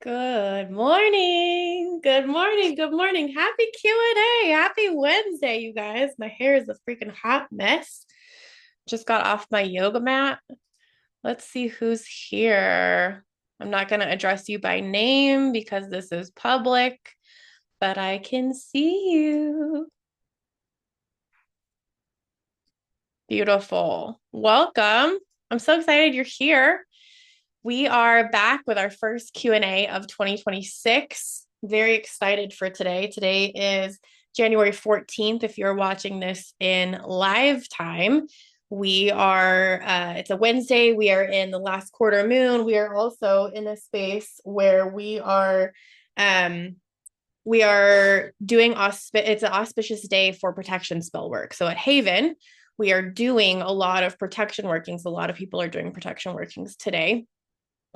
Good morning. Good morning. Good morning. Happy Q&A. Happy Wednesday, you guys. My hair is a freaking hot mess. Just got off my yoga mat. Let's see who's here. I'm not going to address you by name because this is public, but I can see you. Beautiful. Welcome. I'm so excited you're here. We are back with our first Q&A of 2026. Very excited for today. Today is January 14th. If you're watching this in live time, it's a Wednesday. We are in the last quarter moon. We are also in a space where we are doing it's an auspicious day for protection spell work. So at Haven, we are doing a lot of protection workings. A lot of people are doing protection workings today.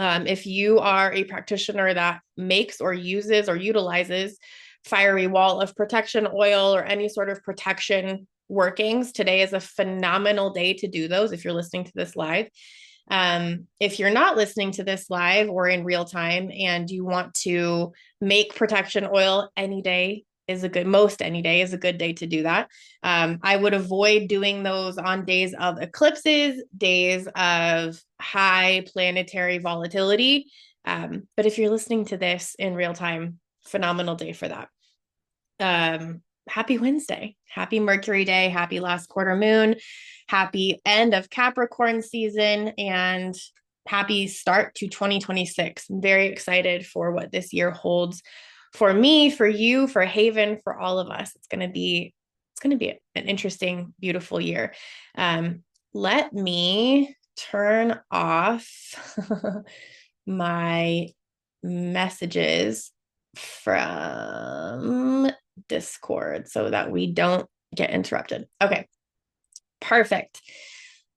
If you are a practitioner that makes or uses or utilizes fiery wall of protection oil or any sort of protection workings, today is a phenomenal day to do those if you're listening to this live. If you're not listening to this live or in real time and you want to make protection oil, any day is any day is a good day to do that. I would avoid doing those on days of eclipses, days of high planetary volatility. But if you're listening to this in real time, phenomenal day for that. Happy Wednesday, happy Mercury day, happy last quarter moon, happy end of Capricorn season, and happy start to 2026. I'm very excited for what this year holds for me, for you, for Haven, for all of us. It's going to be an interesting, beautiful year. Let me turn off my messages from Discord so that we don't get interrupted. Okay, perfect.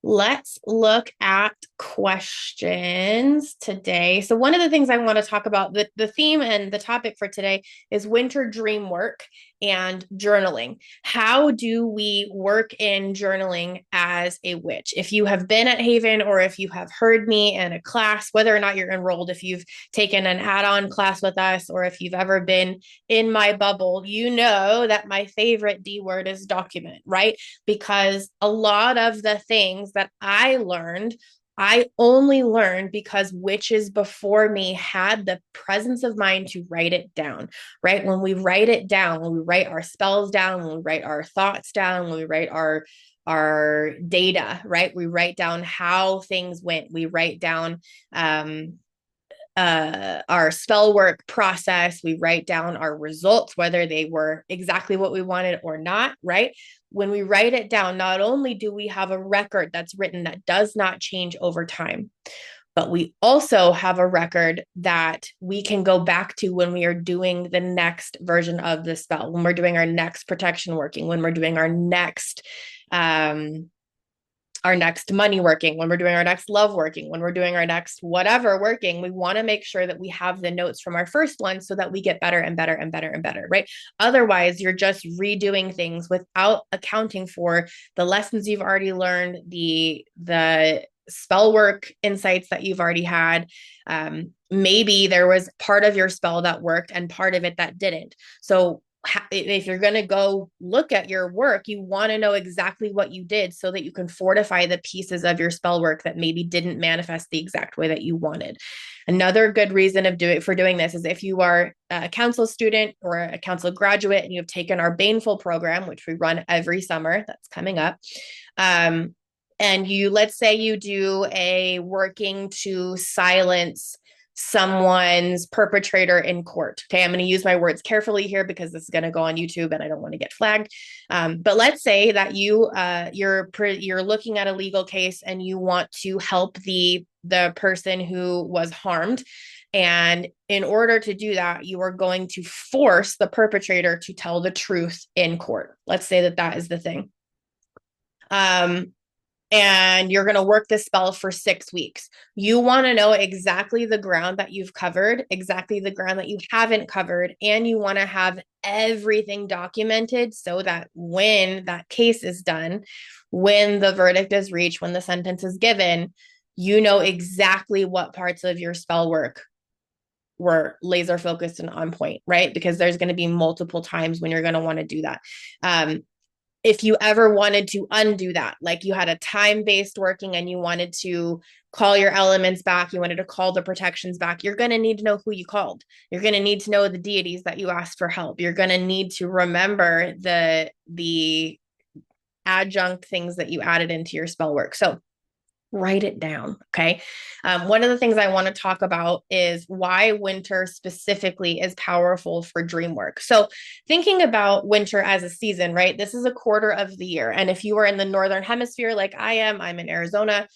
Let's look at questions today. So one of the things I want to talk about, the theme and the topic for today is winter dream work and journaling. How do we work in journaling as a witch? If you have been at Haven or if you have heard me in a class, whether or not you're enrolled, if you've taken an add-on class with us, or if you've ever been in my bubble, you know that my favorite D word is document, right? Because a lot of the things that I only learned because witches before me had the presence of mind to write it down, right? When we write it down, when we write our spells down, when we write our thoughts down, when we write our data, right? We write down how things went. We write down our spell work process. We write down our results, whether they were exactly what we wanted or not, right? When we write it down, not only do we have a record that's written that does not change over time, but we also have a record that we can go back to when we are doing the next version of the spell, when we're doing our next protection working, when we're doing our next money working, when we're doing our next love working, when we're doing our next whatever working, we want to make sure that we have the notes from our first one so that we get better and better and better and better, right? Otherwise, you're just redoing things without accounting for the lessons you've already learned, the spell work insights that you've already had. Maybe there was part of your spell that worked and part of it that didn't. So if you're going to go look at your work, you want to know exactly what you did so that you can fortify the pieces of your spell work that maybe didn't manifest the exact way that you wanted. Another good reason for doing this is if you are a council student or a council graduate and you have taken our Baneful program, which we run every summer, that's coming up. And let's say you do a working to silence someone's perpetrator in court. Okay, I'm going to use my words carefully here because this is going to go on YouTube and I don't want to get flagged. But let's say that you're looking at a legal case and you want to help the person who was harmed. And in order to do that, you are going to force the perpetrator to tell the truth in court. Let's say that is the thing. And you're going to work this spell for 6 weeks. You want to know exactly the ground that you've covered, exactly the ground that you haven't covered, and you want to have everything documented so that when that case is done, when the verdict is reached, when the sentence is given, you know exactly what parts of your spell work we're laser focused and on point, right? Because there's going to be multiple times when you're going to want to do that. If you ever wanted to undo that, like you had a time-based working and you wanted to call your elements back, you wanted to call the protections back, you're going to need to know who you called. You're going to need to know the deities that you asked for help. You're going to need to remember the adjunct things that you added into your spell work. So write it down. Okay. One of the things I want to talk about is why winter specifically is powerful for dream work. So thinking about winter as a season, right? This is a quarter of the year. And if you are in the Northern Hemisphere, like I am, I'm in Arizona,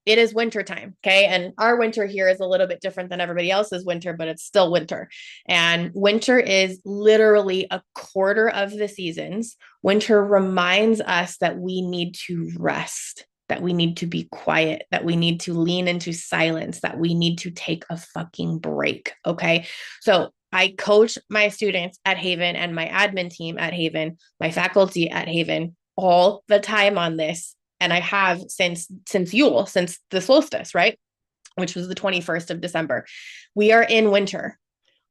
it is winter time. Okay. And our winter here is a little bit different than everybody else's winter, but it's still winter. And winter is literally a quarter of the seasons. Winter reminds us that we need to rest, that we need to be quiet, that we need to lean into silence, that we need to take a fucking break. Okay. So I coach my students at Haven and my admin team at Haven, my faculty at Haven all the time on this. And I have since Yule, since the solstice, right? Which was the 21st of December. We are in winter.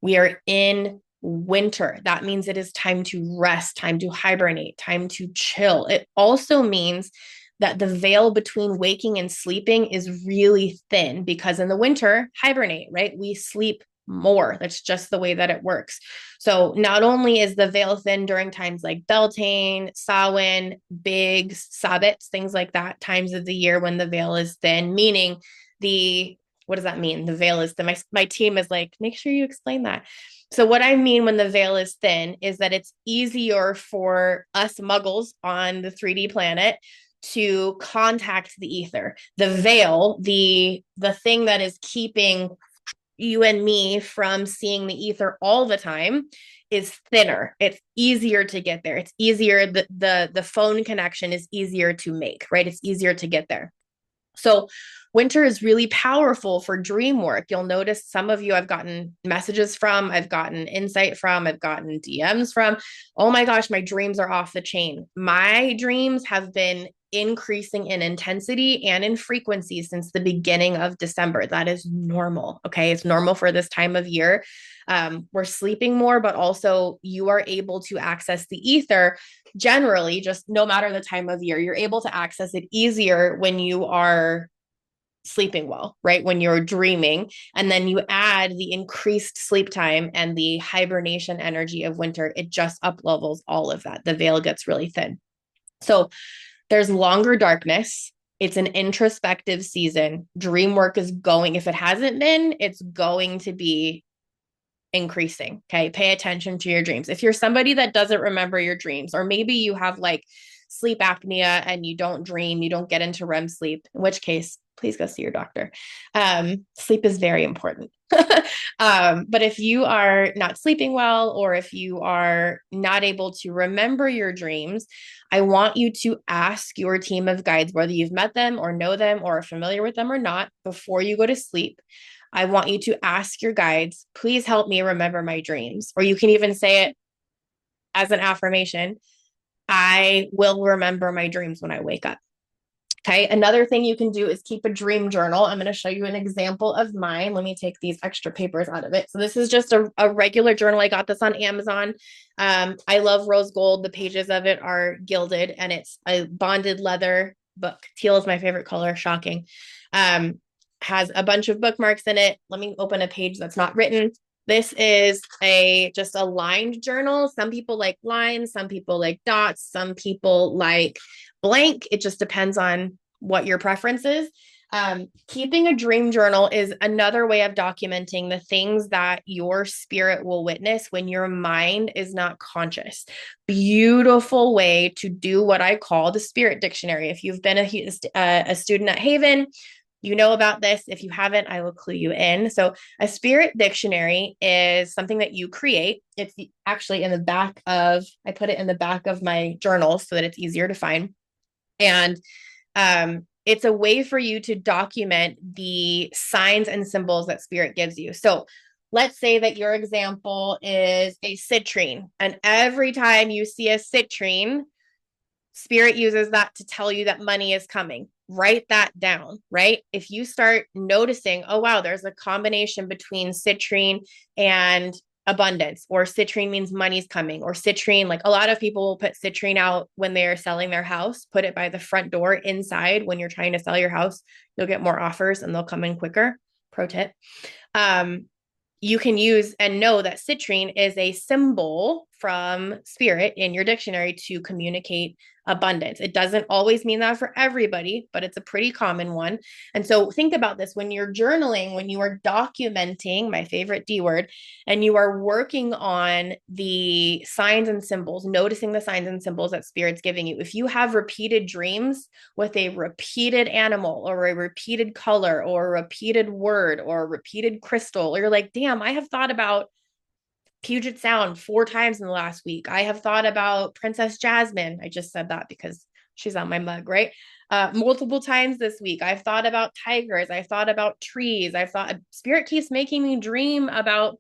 We are in winter. That means it is time to rest, time to hibernate, time to chill. It also means that the veil between waking and sleeping is really thin because in the winter, hibernate, right? We sleep more. That's just the way that it works. So not only is the veil thin during times like Beltane, Samhain, Big, Sabbats, things like that, times of the year when the veil is thin, meaning what does that mean? The veil is thin. My team is like, make sure you explain that. So what I mean when the veil is thin is that it's easier for us muggles on the 3D planet to contact the ether. The veil, the thing that is keeping you and me from seeing the ether all the time is thinner. It's easier to get there. It's easier. The phone connection is easier to make, right? It's easier to get there. So winter is really powerful for dream work. You'll notice some of you I've gotten messages from, I've gotten insight from, I've gotten DMs from. Oh my gosh, my dreams are off the chain. My dreams have been increasing in intensity and in frequency since the beginning of December. That is normal. Okay. It's normal for this time of year. We're sleeping more, but also you are able to access the ether generally, just no matter the time of year. You're able to access it easier when you are sleeping well, right? When you're dreaming, and then you add the increased sleep time and the hibernation energy of winter, it just up levels all of that. The veil gets really thin. So there's longer darkness. It's an introspective season. Dream work is going, if it hasn't been, it's going to be increasing. Okay. Pay attention to your dreams. If you're somebody that doesn't remember your dreams, or maybe you have like sleep apnea and you don't dream, you don't get into REM sleep, in which case, please go see your doctor. Sleep is very important. But if you are not sleeping well, or if you are not able to remember your dreams, I want you to ask your team of guides, whether you've met them or know them or are familiar with them or not, before you go to sleep. I want you to ask your guides, please help me remember my dreams. Or you can even say it as an affirmation. I will remember my dreams when I wake up. Okay. Another thing you can do is keep a dream journal. I'm going to show you an example of mine. Let me take these extra papers out of it. So this is just a regular journal. I got this on Amazon. I love rose gold. The pages of it are gilded and it's a bonded leather book. Teal is my favorite color. Shocking. Has a bunch of bookmarks in it. Let me open a page that's not written. This is just a lined journal. Some people like lines, some people like dots, some people like blank. It just depends on what your preference is. Keeping a dream journal is another way of documenting the things that your spirit will witness when your mind is not conscious. Beautiful way to do what I call the spirit dictionary. If you've been a student at Haven, you know about this. If you haven't, I will clue you in. So a spirit dictionary is something that you create. It's actually in the back of, I put it in the back of my journal so that it's easier to find. And it's a way for you to document the signs and symbols that spirit gives you. So let's say that your example is a citrine. And every time you see a citrine, spirit uses that to tell you that money is coming. write that down, right? If you start noticing, oh, wow, there's a combination between citrine and abundance, or citrine means money's coming, or citrine, like a lot of people will put citrine out when they're selling their house, put it by the front door inside when you're trying to sell your house. You'll get more offers and they'll come in quicker. Pro tip. Um, you can use and know that citrine is a symbol from spirit in your dictionary to communicate abundance. It doesn't always mean that for everybody, but it's a pretty common one. And so think about this when you're journaling, when you are documenting, my favorite D word, and you are working on the signs and symbols, noticing the signs and symbols that spirit's giving you. If you have repeated dreams with a repeated animal or a repeated color or a repeated word or a repeated crystal, or you're like, damn, I have thought about Puget Sound 4 times in the last week. I have thought about Princess Jasmine. I just said that because she's on my mug, right? Multiple times this week. I've thought about tigers. I've thought about trees. I've thought spirit keeps making me dream about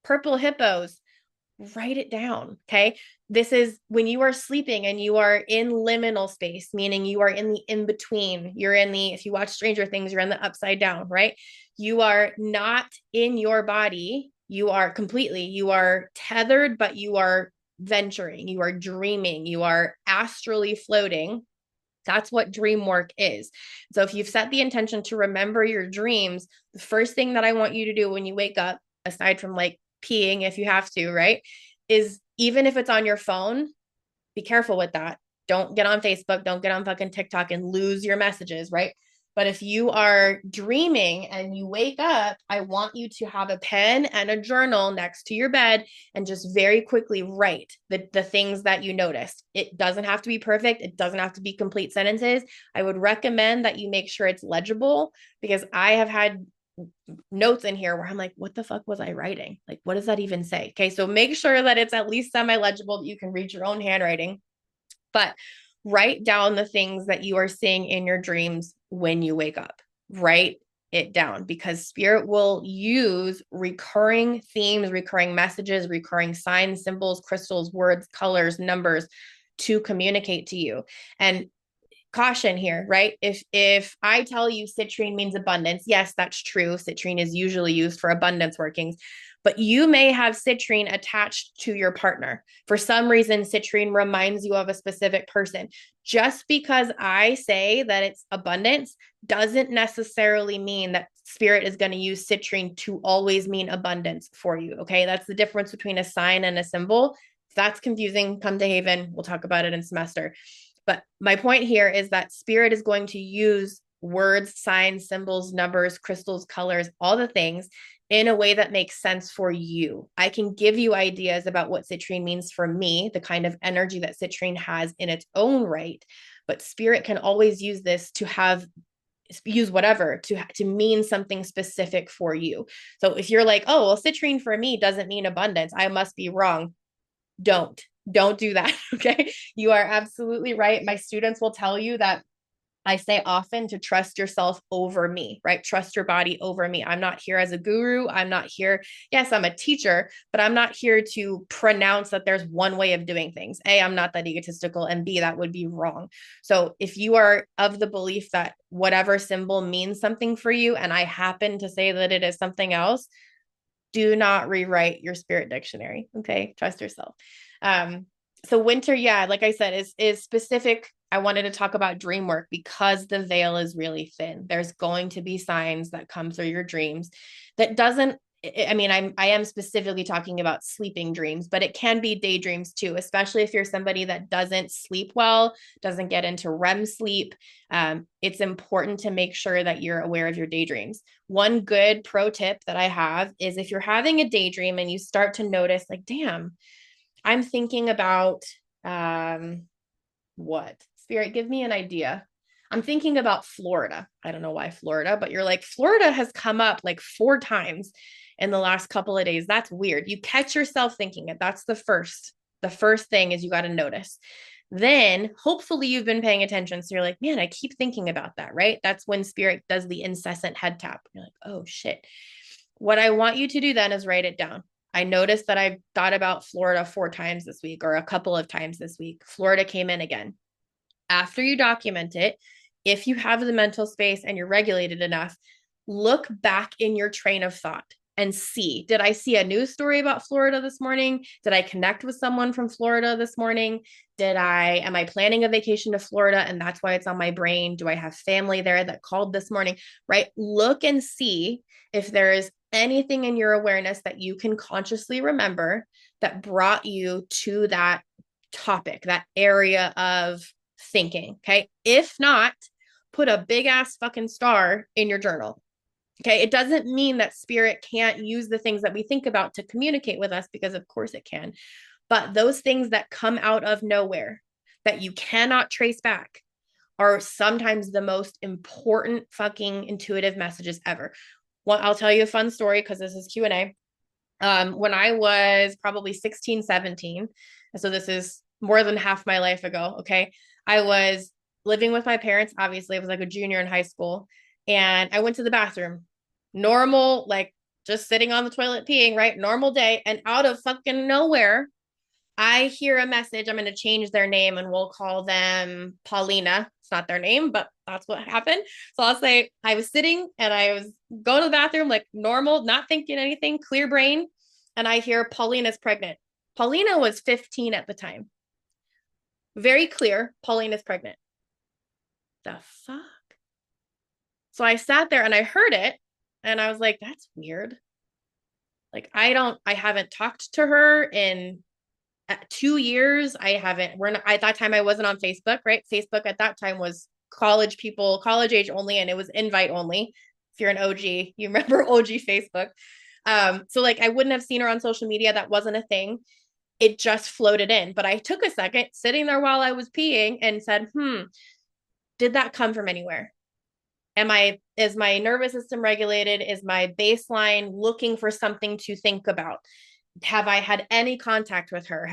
purple hippos. Write it down. Okay. This is when you are sleeping and you are in liminal space, meaning you are in the in between. You're in the, if you watch Stranger Things, you're in the upside down, right? You are not in your body. You are completely, you are tethered, but you are venturing, you are dreaming, you are astrally floating. That's what dream work is. So if you've set the intention to remember your dreams, the first thing that I want you to do when you wake up, aside from like peeing if you have to, right, is even if it's on your phone, be careful with that. Don't get on Facebook, don't get on fucking TikTok and lose your messages, right? But if you are dreaming and you wake up, I want you to have a pen and a journal next to your bed and just very quickly write the things that you noticed. It doesn't have to be perfect. It doesn't have to be complete sentences. I would recommend that you make sure it's legible, because I have had notes in here where I'm like, what the fuck was I writing? Like, what does that even say? Okay. So make sure that it's at least semi-legible, that you can read your own handwriting, but write down the things that you are seeing in your dreams when you wake up. Write it down, because spirit will use recurring themes, recurring messages, recurring signs, symbols, crystals, words, colors, numbers to communicate to you. And caution here, right? If I tell you citrine means abundance, yes, that's true. Citrine is usually used for abundance workings, but you may have citrine attached to your partner. For some reason, citrine reminds you of a specific person. Just because I say that it's abundance doesn't necessarily mean that spirit is going to use citrine to always mean abundance for you. Okay. That's the difference between a sign and a symbol. If that's confusing, come to Haven. We'll talk about it in semester. But my point here is that spirit is going to use words, signs, symbols, numbers, crystals, colors, all the things in a way that makes sense for you. I can give you ideas about what citrine means for me, the kind of energy that citrine has in its own right, but spirit can always use this to use whatever to mean something specific for you. So if you're like, oh, well, citrine for me doesn't mean abundance, I must be wrong. Don't do that. Okay. You are absolutely right. My students will tell you that I say often to trust yourself over me, right? Trust your body over me. I'm not here as a guru. I'm not here. Yes, I'm a teacher, but I'm not here to pronounce that there's one way of doing things. A, I'm not that egotistical, and B, that would be wrong. So if you are of the belief that whatever symbol means something for you, and I happen to say that it is something else, do not rewrite your spirit dictionary. Okay. Trust yourself. So winter, yeah, like I said, is specific. I wanted to talk about dream work because the veil is really thin. There's going to be signs that come through your dreams that doesn't, I mean, I am specifically talking about sleeping dreams, but it can be daydreams too, especially if you're somebody that doesn't sleep well, doesn't get into REM sleep. It's important to make sure that you're aware of your daydreams. One good pro tip that I have is if you're having a daydream and you start to notice, like, damn, I'm thinking about what? Spirit, give me an idea. I'm thinking about Florida. I don't know why Florida, but you're like, Florida has come up like 4 times in the last couple of days. That's weird. You catch yourself thinking it. That's the first. The first thing is you got to notice. Then hopefully you've been paying attention. So you're like, man, I keep thinking about that, right? That's when spirit does the incessant head tap. You're like, oh shit. What I want you to do then is write it down. I noticed that I've thought about Florida 4 times this week, or a couple of times this week. Florida came in again. After you document it, if you have the mental space and you're regulated enough, look back in your train of thought and see, did I see a news story about Florida this morning? Did I connect with someone from Florida this morning? Am I planning a vacation to Florida and that's why it's on my brain? Do I have family there that called this morning? Right? Look and see if there is anything in your awareness that you can consciously remember that brought you to that topic, that area of thinking. Okay. If not, put a big ass fucking star in your journal. Okay. It doesn't mean that spirit can't use the things that we think about to communicate with us, because of course it can. But those things that come out of nowhere that you cannot trace back are sometimes the most important fucking intuitive messages ever. Well, I'll tell you a fun story because this is Q&A. When I was probably 16, 17, so this is more than half my life ago, okay, I was living with my parents. Obviously, I was like a junior in high school, and I went to the bathroom. Normal, like just sitting on the toilet peeing, right? Normal day. And out of fucking nowhere, I hear a message. I'm going to change their name and we'll call them Paulina. It's not their name, but that's what happened. So I'll say I was sitting and I was going to the bathroom like normal, not thinking anything, clear brain. And I hear Paulina's pregnant. Paulina was 15 at the time. Very clear, Paulina's pregnant. The fuck? So I sat there and I heard it and I was like, that's weird. Like, I haven't talked to her in 2 years. At that time I wasn't on Facebook, right? Facebook at that time was college people, college age only, and it was invite only. If you're an OG, you remember OG Facebook. So like I wouldn't have seen her on social media. That wasn't a thing. It just floated in. But I took a second sitting there while I was peeing and said, did that come from anywhere? Is my nervous system regulated? Is my baseline looking for something to think about? Have I had any contact with her?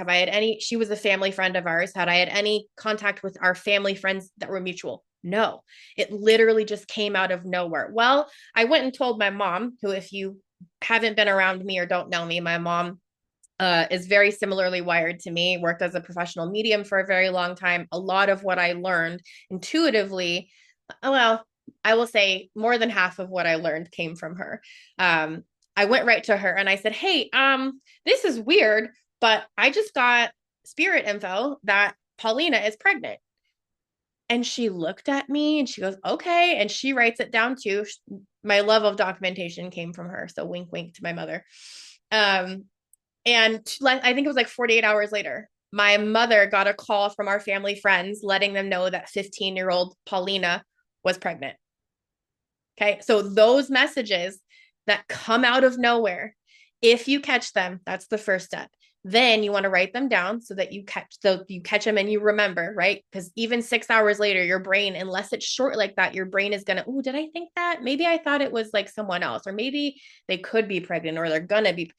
She was a family friend of ours. Had I had any contact with our family friends that were mutual? No, it literally just came out of nowhere. Well, I went and told my mom, who, if you haven't been around me or don't know me, my mom is very similarly wired to me, worked as a professional medium for a very long time. A lot of what I learned intuitively, well, I will say more than half of what I learned came from her. I went right to her and I said, hey, this is weird, but I just got spirit info that Paulina is pregnant. And she looked at me and she goes, okay. And she writes it down too. My love of documentation came from her. So wink, wink to my mother. And I think it was like 48 hours later, my mother got a call from our family friends letting them know that 15-year-old Paulina was pregnant. Okay. So those messages that come out of nowhere, if you catch them, that's the first step. Then you want to write them down so that you catch them and you remember, right? Because even 6 hours later, your brain, unless it's short like that, your brain is gonna, oh, did I think that? Maybe I thought it was like someone else, or maybe they could be pregnant, or they're gonna be.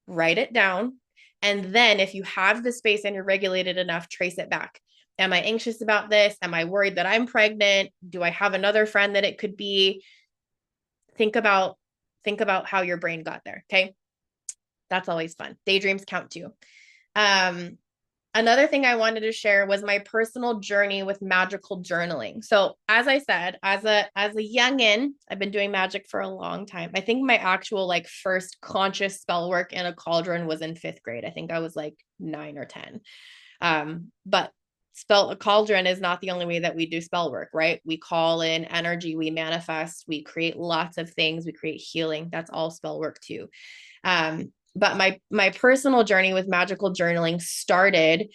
Write it down. And then if you have the space and you're regulated enough, trace it back. Am I anxious about this? Am I worried that I'm pregnant? Do I have another friend that it could be? Think about how your brain got there. Okay. That's always fun. Daydreams count too. Another thing I wanted to share was my personal journey with magical journaling. So, as I said, as a youngin, I've been doing magic for a long time. I think my actual like first conscious spell work in a cauldron was in 5th grade. I think I was like 9 or 10. But a cauldron is not the only way that we do spell work, right? We call in energy, we manifest, we create lots of things, we create healing. That's all spell work too. But my personal journey with magical journaling started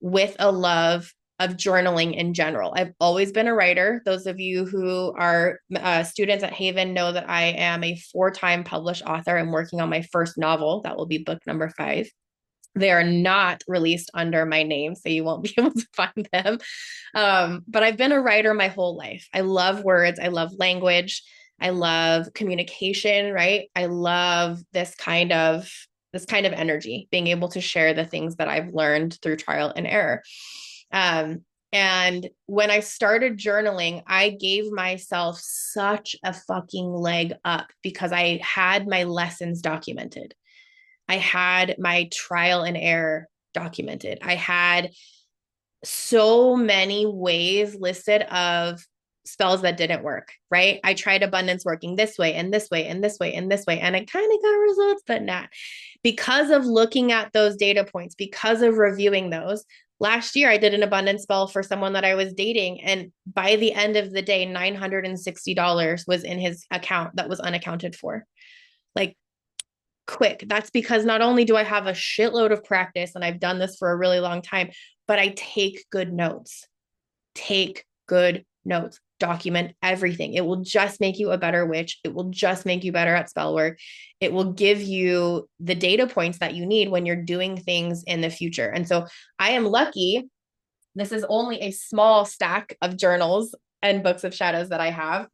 with a love of journaling in general. I've always been a writer. Those of you who are students at Haven know that I am a 4-time published author. I'm working on my first novel. That will be book number 5. They are not released under my name, so you won't be able to find them. But I've been a writer my whole life. I love words. I love language. I love communication, right? I love this kind of energy, being able to share the things that I've learned through trial and error. And when I started journaling, I gave myself such a fucking leg up because I had my lessons documented. I had my trial and error documented. I had so many ways listed of spells that didn't work, right? I tried abundance working this way and this way and this way and this way, and I kind of got results, but not. Because of looking at those data points, because of reviewing those, last year I did an abundance spell for someone that I was dating. And by the end of the day, $960 was in his account that was unaccounted for. Like, quick. That's because not only do I have a shitload of practice and I've done this for a really long time, but I take good notes. Take good notes. Document everything. It will just make you a better witch. It will just make you better at spell work. It will give you the data points that you need when you're doing things in the future. And so I am lucky. This is only a small stack of journals and books of shadows that I have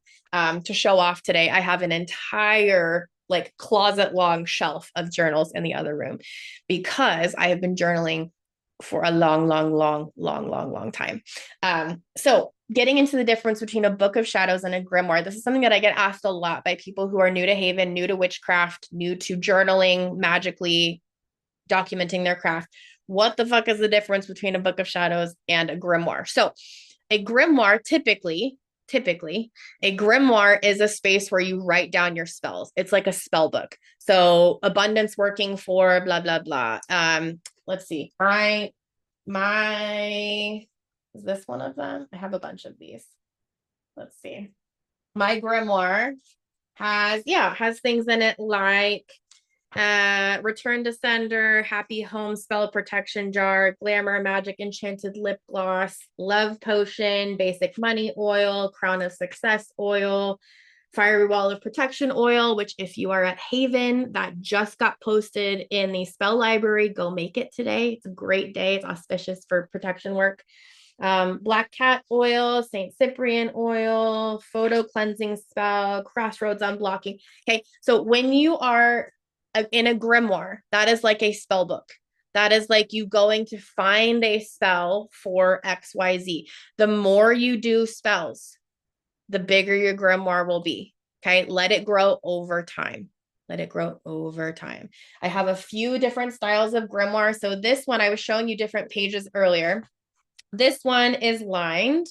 to show off today. I have an entire like closet long shelf of journals in the other room because I have been journaling for a long time. So getting into the difference between a book of shadows and a grimoire, this is something that I get asked a lot by people who are new to Haven, new to witchcraft, new to journaling, magically documenting their craft. What the fuck is the difference between a book of shadows and a grimoire? So a grimoire typically a grimoire is a space where you write down your spells. It's like a spell book. So abundance working for blah blah blah. Let's see. My is this one of them? I have a bunch of these. Let's see. My grimoire has things in it like return to sender, happy home spell protection jar, glamour magic enchanted lip gloss, love potion, basic money oil, crown of success oil, fiery wall of protection oil, which if you are at Haven, that just got posted in the spell library, go make it today. It's a great day. It's auspicious for protection work. Black cat oil, Saint Cyprian oil, photo cleansing spell, crossroads unblocking. Okay, so when you are in a grimoire, that is like a spell book. That is like you going to find a spell for XYZ. The more you do spells, the bigger your grimoire will be. Okay, let it grow over time. Let it grow over time. I have a few different styles of grimoire. So this one, I was showing you different pages earlier. This one is lined.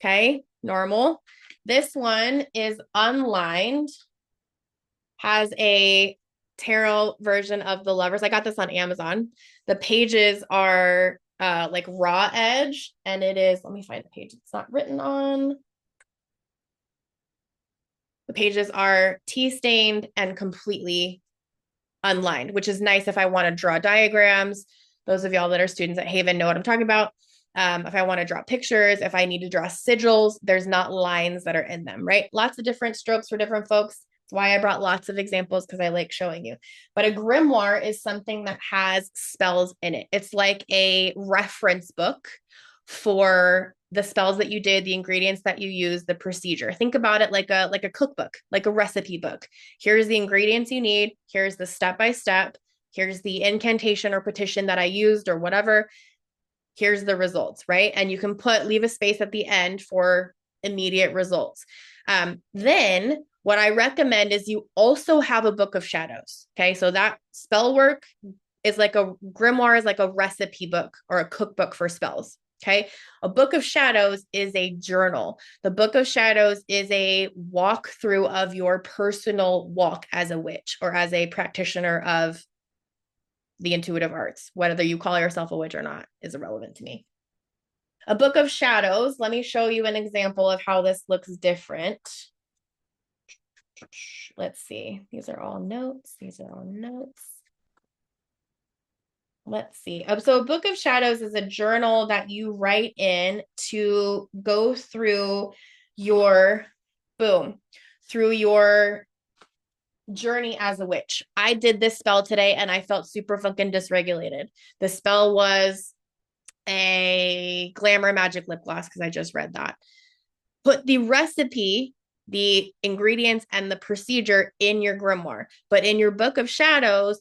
Okay, normal. This one is unlined, has a tarot version of the lovers. I got this on Amazon. The pages are like raw edge, and it is, let me find the page it's not written on. The pages are tea stained and completely unlined, which is nice if I want to draw diagrams. Those of y'all that are students at Haven know what I'm talking about. If I want to draw pictures, if I need to draw sigils, there's not lines that are in them, right? Lots of different strokes for different folks. That's why I brought lots of examples, because I like showing you. But a grimoire is something that has spells in it. It's like a reference book for the spells that you did, the ingredients that you use, the procedure. Think about it like a cookbook, like a recipe book. Here's the ingredients you need. Here's the step-by-step. Here's the incantation or petition that I used or whatever. Here's the results, right? And you can leave a space at the end for immediate results. Then what I recommend is you also have a book of shadows. Okay. So that spell work is like a grimoire is like a recipe book or a cookbook for spells. Okay. A book of shadows is a journal. The book of shadows is a walkthrough of your personal walk as a witch or as a practitioner of the intuitive arts. Whether you call yourself a witch or not is irrelevant to me. A book of shadows. Let me show you an example of how this looks different. Let's see. These are all notes. Let's see. So a book of shadows is a journal that you write in to go through your journey as a witch. I did this spell today and I felt super fucking dysregulated. The spell was a glamour magic lip gloss because I just read that. Put the recipe, the ingredients, and the procedure in your grimoire. But in your book of shadows,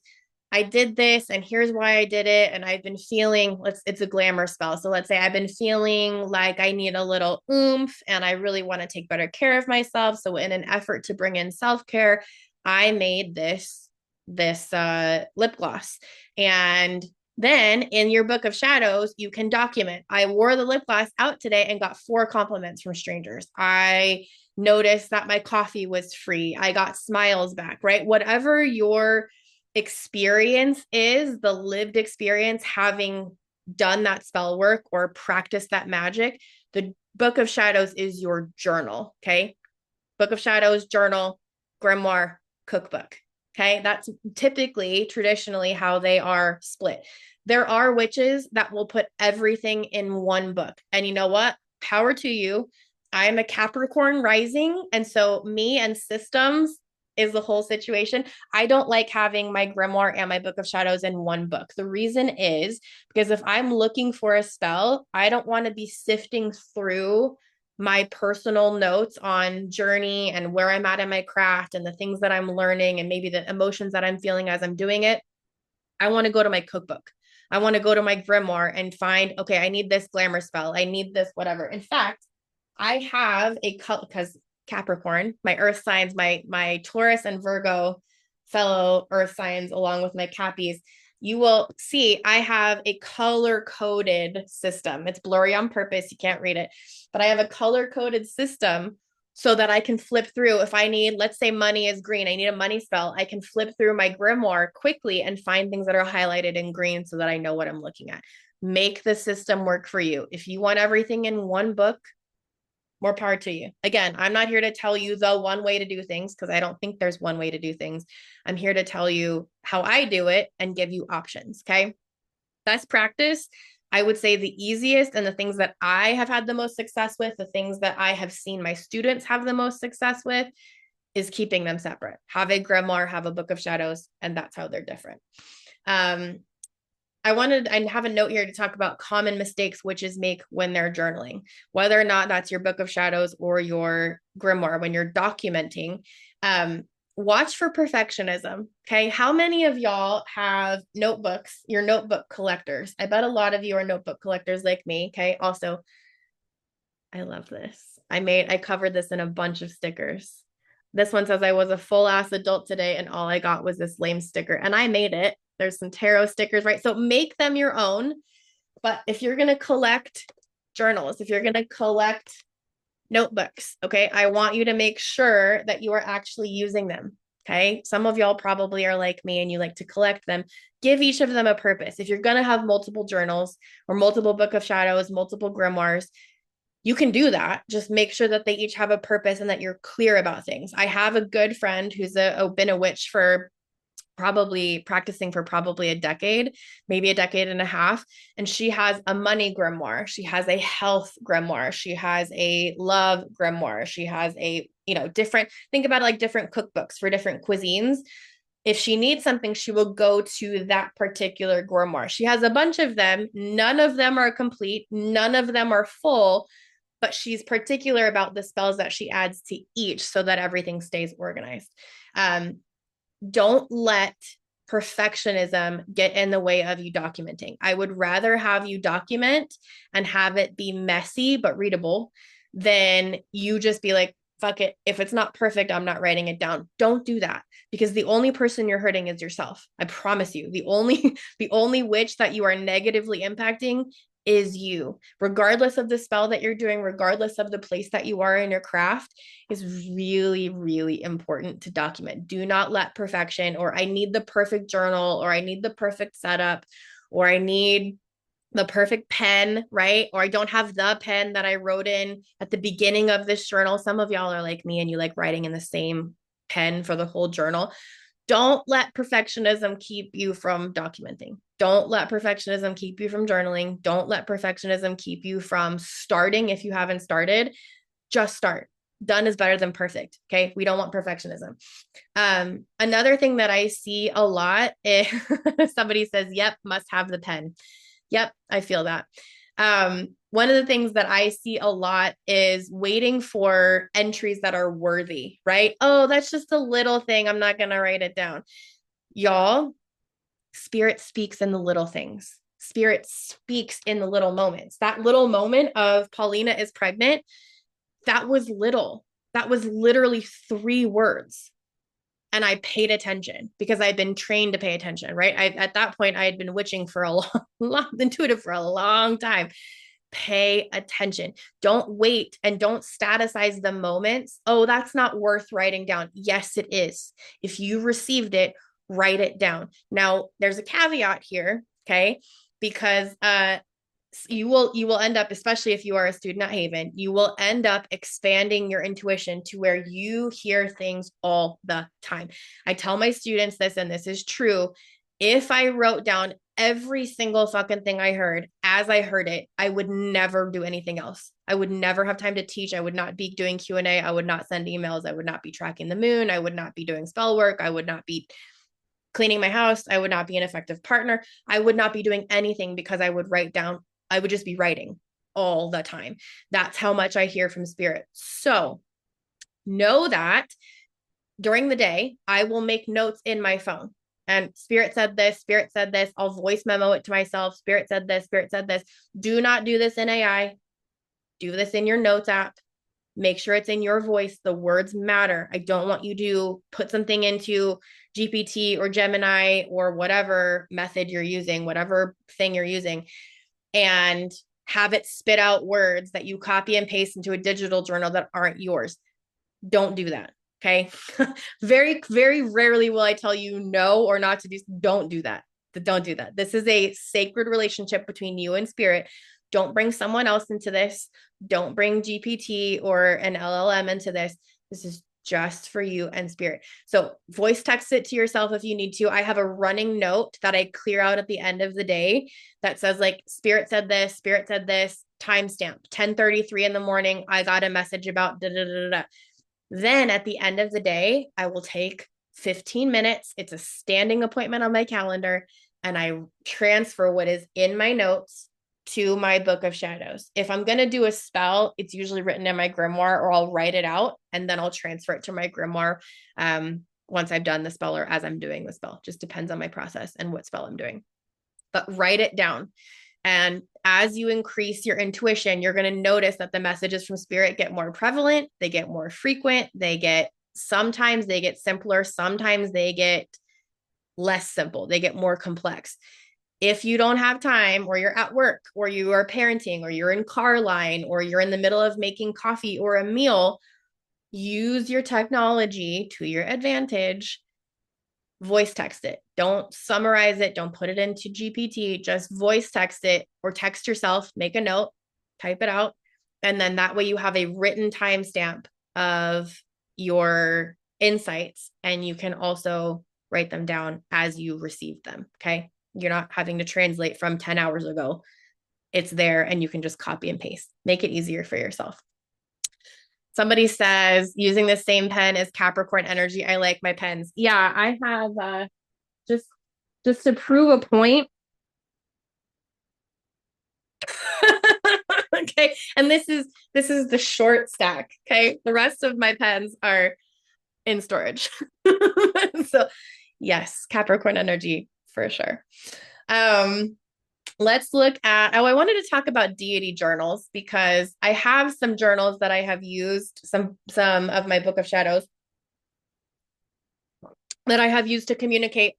I did this and here's why I did it. And I've been feeling, it's a glamour spell. So let's say I've been feeling like I need a little oomph and I really want to take better care of myself. So in an effort to bring in self-care, I made this lip gloss. And Then in your book of shadows, you can document. I wore the lip gloss out today and got 4 compliments from strangers. I noticed that my coffee was free. I got smiles back, right? Whatever your experience is, the lived experience, having done that spell work or practiced that magic, the book of shadows is your journal. Okay. Book of shadows, journal, grimoire, cookbook. Okay. That's typically, traditionally, how they are split. There are witches that will put everything in one book. And you know what? Power to you. I am a Capricorn rising. And so, me and systems is the whole situation. I don't like having my grimoire and my book of shadows in one book. The reason is because if I'm looking for a spell, I don't want to be sifting through my personal notes on journey and where I'm at in my craft and the things that I'm learning and maybe the emotions that I'm feeling as I'm doing it. I want to go to my cookbook. I want to go to my grimoire and find, okay, I need this glamour spell. I need this, whatever. In fact, I have a color because Capricorn, my earth signs, my Taurus and Virgo fellow earth signs, along with my Cappies, you will see I have a color coded system. It's blurry on purpose. You can't read it, but I have a color coded system so that I can flip through. If I need, let's say money is green, I need a money spell, I can flip through my grimoire quickly and find things that are highlighted in green so that I know what I'm looking at. Make the system work for you. If you want everything in one book, more power to you. Again, I'm not here to tell you the one way to do things because I don't think there's one way to do things. I'm here to tell you how I do it and give you options. Okay. Best practice, I would say the easiest and the things that I have had the most success with, the things that I have seen my students have the most success with, is keeping them separate. Have a grimoire, have a book of shadows, and that's how they're different. I have a note here to talk about common mistakes witches make when they're journaling, whether or not that's your book of shadows or your grimoire. When you're documenting, watch for perfectionism. Okay. How many of y'all have notebooks, your notebook collectors? I bet a lot of you are notebook collectors like me. Okay. Also, I love this. I covered this in a bunch of stickers. This one says I was a full ass adult today and all I got was this lame sticker and I made it. There's some tarot stickers, right? So make them your own. But if you're going to collect journals, if you're going to collect notebooks, okay, I want you to make sure that you are actually using them. Okay. Some of y'all probably are like me and you like to collect them. Give each of them a purpose. If you're going to have multiple journals or multiple book of shadows, multiple grimoires, you can do that. Just make sure that they each have a purpose and that you're clear about things. I have a good friend who's been a witch for probably practicing for probably a decade, maybe a decade and a half. And she has a money grimoire. She has a health grimoire. She has a love grimoire. She has a, different, think about it like different cookbooks for different cuisines. If she needs something, she will go to that particular grimoire. She has a bunch of them. None of them are complete. None of them are full, but she's particular about the spells that she adds to each so that everything stays organized. Don't let perfectionism get in the way of you documenting. I would rather have you document and have it be messy but readable than you just be like, fuck it. If it's not perfect, I'm not writing it down. Don't do that because the only person you're hurting is yourself. I promise you. The only witch that you are negatively impacting is you, regardless of the spell that you're doing, regardless of the place that you are in your craft, is really, really important to document. Do not let perfection, or I need the perfect journal, or I need the perfect setup, or I need the perfect pen, right? Or I don't have the pen that I wrote in at the beginning of this journal. Some of y'all are like me and you like writing in the same pen for the whole journal. Don't let perfectionism keep you from documenting. Don't let perfectionism keep you from journaling. Don't let perfectionism keep you from starting if you haven't started. Just start. Done is better than perfect. Okay. We don't want perfectionism. Another thing that I see a lot is somebody says, yep, must have the pen. Yep, I feel that. One of the things that I see a lot is waiting for entries that are worthy, right? Oh, that's just a little thing. I'm not going to write it down. Y'all, spirit speaks in the little things. Spirit speaks in the little moments. That little moment of Paulina is pregnant, that was little. That was literally 3 words. and I paid attention because I'd been trained to pay attention, right? At that point, I had been witching for a intuitive for a long time. Pay attention. Don't wait and don't staticize the moments. Oh, that's not worth writing down. Yes, it is. If you received it, write it down. Now, there's a caveat here, okay? Because you will end up, especially if you are a student at Haven, you will end up expanding your intuition to where you hear things all the time. I tell my students this, and this is true. If I wrote down every single fucking thing I heard as I heard it, I would never do anything else. I would never have time to teach. I would not be doing Q&A. I would not send emails. I would not be tracking the moon. I would not be doing spell work. I would not be cleaning my house. I would not be an effective partner. I would not be doing anything because I would write down. I would just be writing all the time. That's how much I hear from spirit. So know that during the day, I will make notes in my phone. And spirit said this, spirit said this. I'll voice memo it to myself. Spirit said this, spirit said this. Do not do this in AI. Do this in your notes app. Make sure it's in your voice. The words matter. I don't want you to put something into GPT or Gemini or whatever method you're using, whatever thing you're using, and have it spit out words that you copy and paste into a digital journal that aren't yours. Don't do that. Okay. Very, very rarely will I tell you no or not to do. Don't do that. Don't do that. This is a sacred relationship between you and spirit. Don't bring someone else into this. Don't bring GPT or an LLM into this. This is just for you and spirit. So voice text it to yourself if you need to. I have a running note that I clear out at the end of the day that says like, spirit said this, timestamp, 10:33 in the morning. I got a message about da da da da. Then at the end of the day, I will take 15 minutes. It's a standing appointment on my calendar, and I transfer what is in my notes to my book of shadows. If I'm going to do a spell, it's usually written in my grimoire, or I'll write it out and then I'll transfer it to my grimoire once I've done the spell or as I'm doing the spell. Just depends on my process and what spell I'm doing. But write it down. And as you increase your intuition, you're going to notice that the messages from spirit get more prevalent, they get more frequent, sometimes they get simpler, sometimes they get less simple, they get more complex. If you don't have time, or you're at work, or you are parenting, or you're in car line, or you're in the middle of making coffee or a meal, use your technology to your advantage. Voice text it. Don't summarize it. Don't put it into GPT. Just voice text it, or text yourself, make a note, type it out. And then that way you have a written timestamp of your insights, and you can also write them down as you receive them. Okay. You're not having to translate from 10 hours ago. It's there, and you can just copy and paste. Make it easier for yourself. Somebody says, using the same pen as Capricorn energy. I like my pens. Yeah, I have just to prove a point. Okay. And this is the short stack. Okay. The rest of my pens are in storage. So yes, Capricorn energy for sure. Let's look at, I wanted to talk about deity journals, because I have some journals that I have used, some of my Book of Shadows that I have used to communicate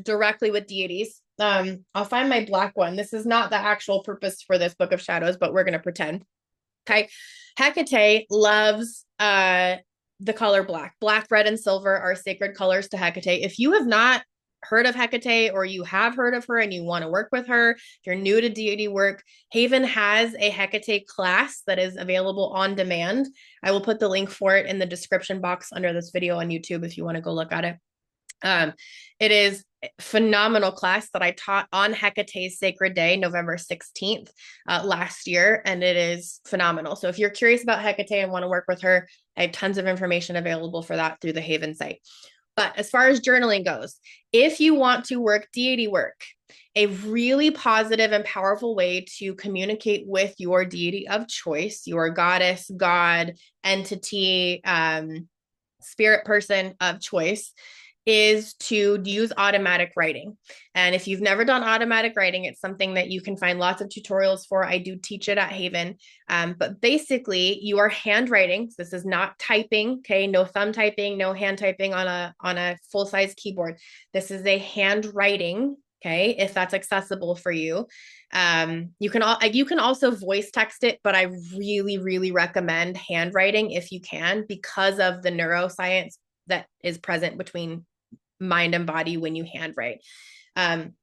directly with deities. I'll find my black one. This is not the actual purpose for this Book of Shadows, but we're going to pretend. Okay. Hecate loves the color black. Black, red, and silver are sacred colors to Hecate. If you have not heard of Hecate, or you have heard of her and you want to work with her, if you're new to deity work, Haven has a Hecate class that is available on demand. I will put the link for it in the description box under this video on YouTube if you want to go look at it. It is a phenomenal class that I taught on Hecate's sacred day, November 16th last year, and it is phenomenal. So if you're curious about Hecate and want to work with her, I have tons of information available for that through the Haven site. But as far as journaling goes, if you want to work deity work, a really positive and powerful way to communicate with your deity of choice, your goddess, god, entity, spirit person of choice, is to use automatic writing. And if you've never done automatic writing, it's something that you can find lots of tutorials for. I do teach it at Haven. But basically, you are handwriting. So this is not typing, okay? No thumb typing, no hand typing on a full-size keyboard. This is a handwriting, okay? If that's accessible for you. You can also voice text it, but I really, really recommend handwriting if you can, because of the neuroscience that is present between mind and body when you handwrite.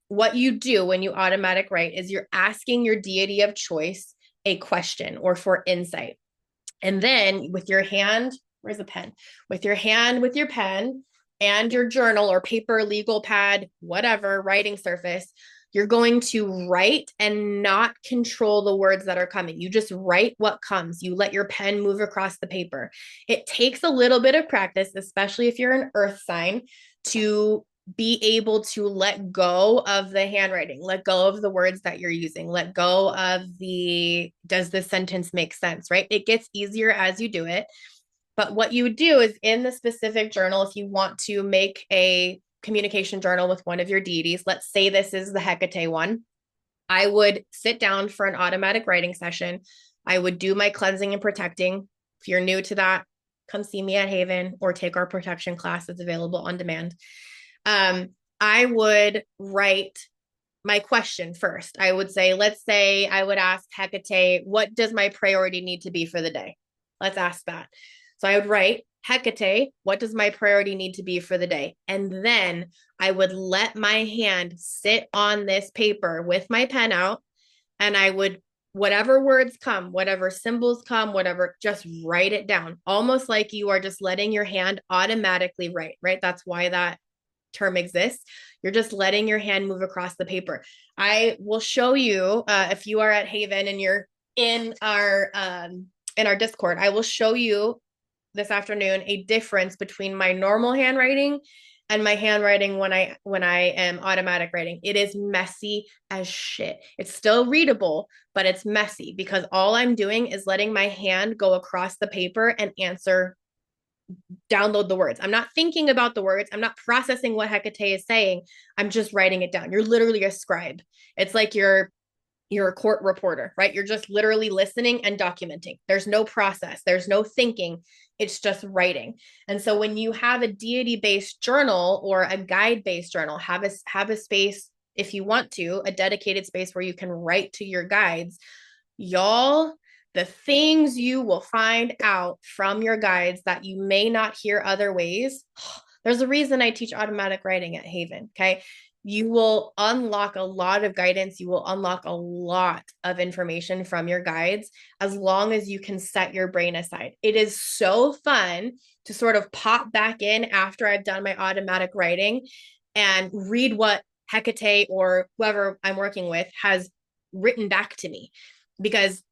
What you do when you automatic write is you're asking your deity of choice a question or for insight. And then with your hand, where's the pen? With your hand, with your pen and your journal or paper, legal pad, whatever, writing surface, you're going to write and not control the words that are coming. You just write what comes. You let your pen move across the paper. It takes a little bit of practice, especially if you're an earth sign, to be able to let go of the handwriting, let go of the words that you're using, let go of does this sentence make sense, right? It gets easier as you do it. But what you would do is in the specific journal, if you want to make a communication journal with one of your deities, let's say this is the Hecate one, I would sit down for an automatic writing session. I would do my cleansing and protecting. If you're new to that, come see me at Haven or take our protection class that's available on demand. I would write my question first. I would say, let's say I would ask Hecate, what does my priority need to be for the day? Let's ask that. So I would write, Hecate, what does my priority need to be for the day? And then I would let my hand sit on this paper with my pen out, and I would, whatever words come, whatever symbols come, whatever, just write it down, almost like you are just letting your hand automatically write, right? That's why that term exists. You're just letting your hand move across the paper. I will show you, if you are at Haven and you're in our Discord, I will show you this afternoon a difference between my normal handwriting and my handwriting when I am automatic writing. It is messy as shit. It's still readable, but it's messy because all I'm doing is letting my hand go across the paper and download the words. I'm not thinking about the words. I'm not processing what Hecate is saying. I'm just writing it down. You're literally a scribe. It's like you're a court reporter, right? You're just literally listening and documenting. There's no process. There's no thinking. It's just writing. And so when you have a deity-based journal or a guide-based journal, have a space, if you want to, a dedicated space where you can write to your guides. Y'all, the things you will find out from your guides that you may not hear other ways. There's a reason I teach automatic writing at Haven, okay? You will unlock a lot of guidance. You will unlock a lot of information from your guides as long as you can set your brain aside. It is so fun to sort of pop back in after I've done my automatic writing and read what Hecate or whoever I'm working with has written back to me, because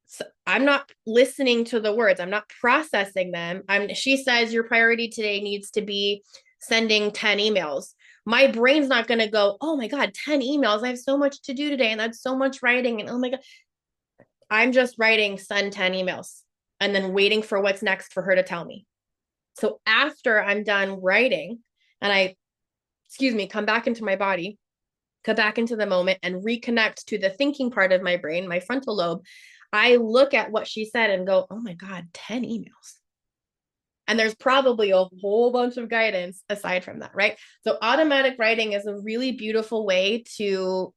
I'm not listening to the words. I'm not processing them. She says your priority today needs to be sending 10 emails. My brain's not going to go, oh my God, 10 emails. I have so much to do today. And that's so much writing. And oh my God, I'm just writing, send 10 emails and then waiting for what's next for her to tell me. So after I'm done writing and come back into my body, come back into the moment and reconnect to the thinking part of my brain, my frontal lobe, I look at what she said and go, oh my God, 10 emails. And there's probably a whole bunch of guidance aside from that, right? So automatic writing is a really beautiful way to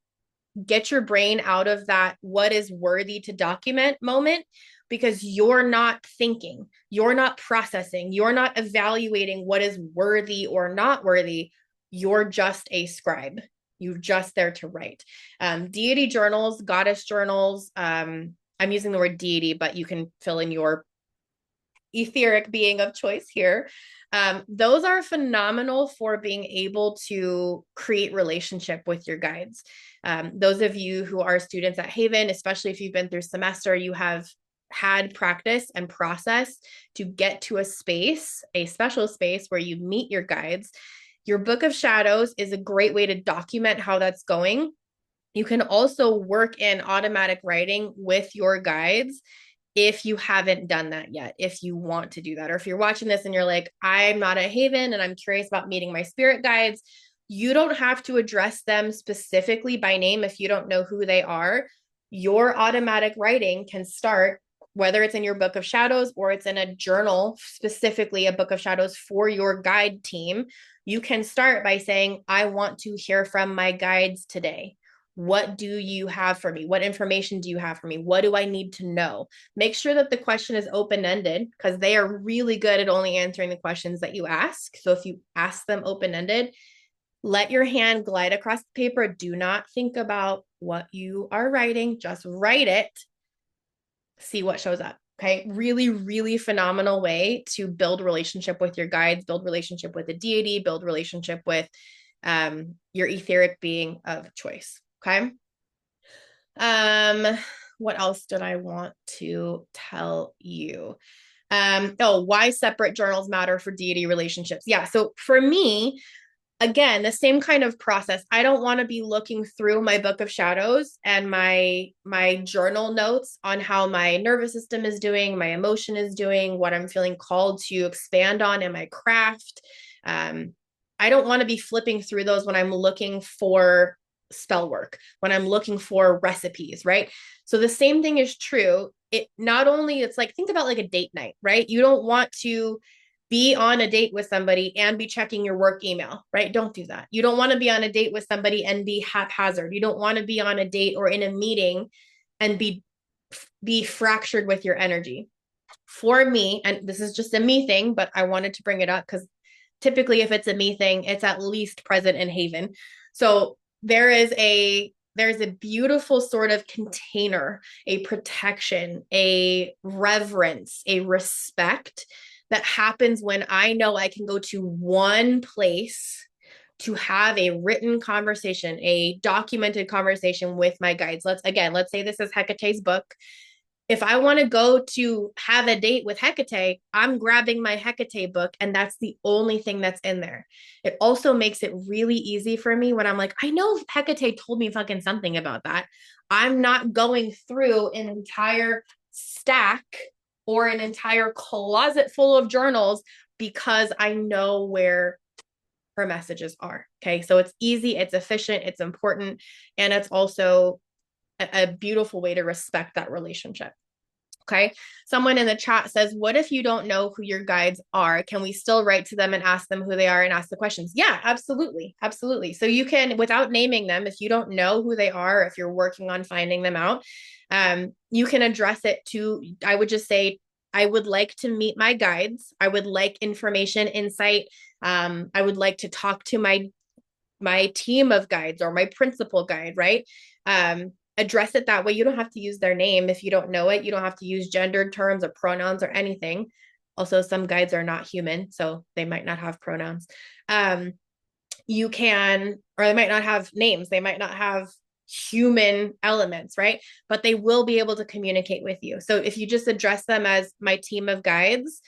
get your brain out of that what is worthy to document moment, because you're not thinking, you're not processing, you're not evaluating what is worthy or not worthy. You're just a scribe. You're just there to write. Deity journals, goddess journals, I'm using the word deity, but you can fill in your etheric being of choice here. Those are phenomenal for being able to create relationship with your guides. Those of you who are students at Haven, especially if you've been through semester, you have had practice and process to get to a space, a special space where you meet your guides. Your Book of Shadows is a great way to document how that's going. You can also work in automatic writing with your guides if you haven't done that yet, if you want to do that, or if you're watching this and you're like, I'm not at Haven and I'm curious about meeting my spirit guides, you don't have to address them specifically by name if you don't know who they are. Your automatic writing can start, whether it's in your book of shadows or it's in a journal, specifically a book of shadows for your guide team. You can start by saying, I want to hear from my guides today. What do you have for me? What information do you have for me? What do I need to know? Make sure that the question is open-ended, because they are really good at only answering the questions that you ask. So if you ask them open-ended, let your hand glide across the paper. Do not think about what you are writing. Just write it. See what shows up. Okay. Really, really phenomenal way to build relationship with your guides, build relationship with the deity, build relationship with your etheric being of choice. Okay. What else did I want to tell you? Why separate journals matter for deity relationships. Yeah. So for me, again, the same kind of process. I don't want to be looking through my book of shadows and my journal notes on how my nervous system is doing, my emotion is doing, what I'm feeling called to expand on in my craft. I don't want to be flipping through those when I'm looking for spell work, when I'm looking for recipes, right? So the same thing is true. It not only, it's like, think about like a date night, right? You don't want to be on a date with somebody and be checking your work email, right? Don't do that. You don't want to be on a date with somebody and be haphazard. You don't want to be on a date or in a meeting and be fractured with your energy. For me, and this is just a me thing, but I wanted to bring it up because typically if it's a me thing, it's at least present in Haven. So there's a beautiful sort of container, a protection, a reverence, a respect that happens when I know I can go to one place to have a written conversation, a documented conversation with my guides. Let's say this is Hecate's book. If I want to go to have a date with Hecate, I'm grabbing my Hecate book, and that's the only thing that's in there. It also makes it really easy for me when I'm like, I know Hecate told me fucking something about that. I'm not going through an entire stack or an entire closet full of journals because I know where her messages are. Okay. So it's easy, it's efficient, it's important, and it's also a beautiful way to respect that relationship. Okay. Someone in the chat says, what if you don't know who your guides are? Can we still write to them and ask them who they are and ask the questions? Yeah, absolutely. Absolutely. So you can, without naming them, if you don't know who they are, if you're working on finding them out, you can address it to, I would just say, I would like to meet my guides. I would like information, insight. I would like to talk to my team of guides or my principal guide, right? Address it that way. You don't have to use their name if you don't know it. You don't have to use gendered terms or pronouns or anything. Also, some guides are not human, so they might not have pronouns. You can, or they might not have names. They might not have human elements, right? But they will be able to communicate with you. So if you just address them as my team of guides,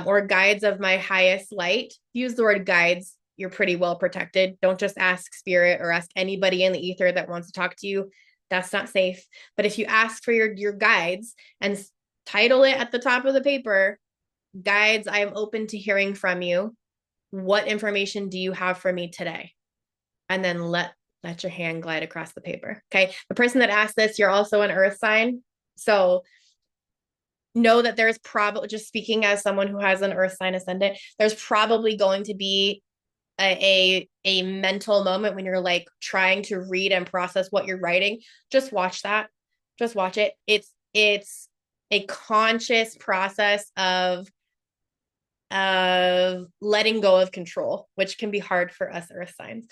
or guides of my highest light, use the word guides, you're pretty well protected. Don't just ask spirit or ask anybody in the ether that wants to talk to you. That's not safe. But if you ask for your guides and title it at the top of the paper, guides, I am open to hearing from you. What information do you have for me today? And then let your hand glide across the paper. Okay. The person that asked this, you're also an earth sign. So know that there's probably, just speaking as someone who has an earth sign ascendant, there's probably going to be a mental moment when you're like trying to read and process what you're writing. Just watch that. Just watch it. It's a conscious process of letting go of control, which can be hard for us earth signs.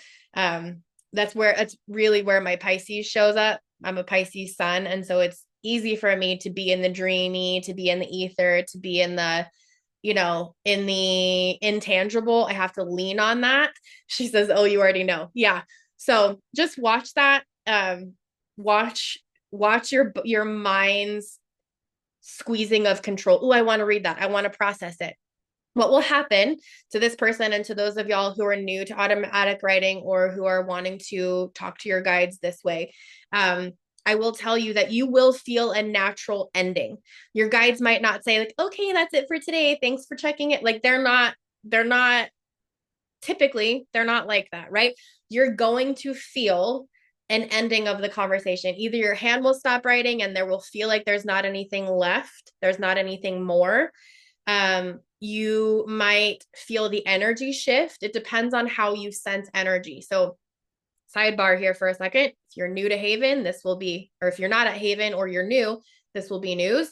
It's really where my Pisces shows up. I'm a Pisces sun, and so it's easy for me to be in the dreamy, to be in the ether, to be in the in the intangible. I have to lean on that. She says, oh, you already know. Yeah. So just watch that. Watch your mind's squeezing of control. Oh, I want to read that. I want to process it. What will happen to this person and to those of y'all who are new to automatic writing or who are wanting to talk to your guides this way? I will tell you that you will feel a natural ending. Your guides might not say like, okay, that's it for today. Thanks for checking it. Like they're not typically, they're not like that, right? You're going to feel an ending of the conversation. Either your hand will stop writing and there will feel like there's not anything left, there's not anything more. You might feel the energy shift. It depends on how you sense energy. So, sidebar here for a second. If you're new to Haven, this will be, or if you're not at Haven or you're new, this will be news.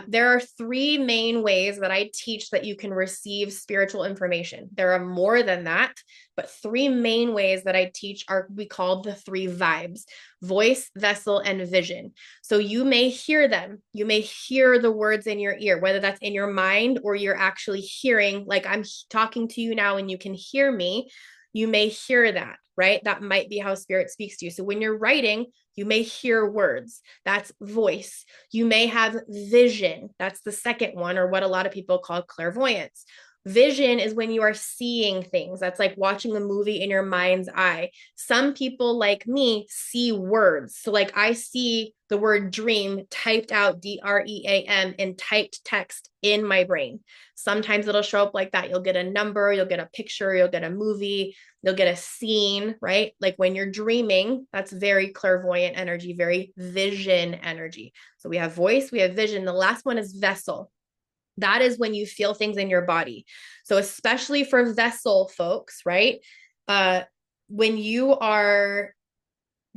There are three main ways that I teach that you can receive spiritual information. There are more than that, but three main ways that I teach are we call the three vibes: voice, vessel, and vision. So you may hear them. You may hear the words in your ear, whether that's in your mind or you're actually hearing, like I'm talking to you now and you can hear me. You may hear that, right? That might be how spirit speaks to you. So when you're writing, you may hear words. That's voice. You may have vision. That's the second one, or what a lot of people call clairvoyance. Vision is when you are seeing things. That's like watching a movie in your mind's eye. Some people, like me, see words. So, like, I see the word dream typed out, DREAM, in typed text in my brain. Sometimes it'll show up like that. You'll get a number, you'll get a picture, you'll get a movie, you'll get a scene, right? Like when you're dreaming, that's very clairvoyant energy, very vision energy. So we have voice, we have vision. The last one is vessel. That is when you feel things in your body. So especially for vessel folks, right? When you are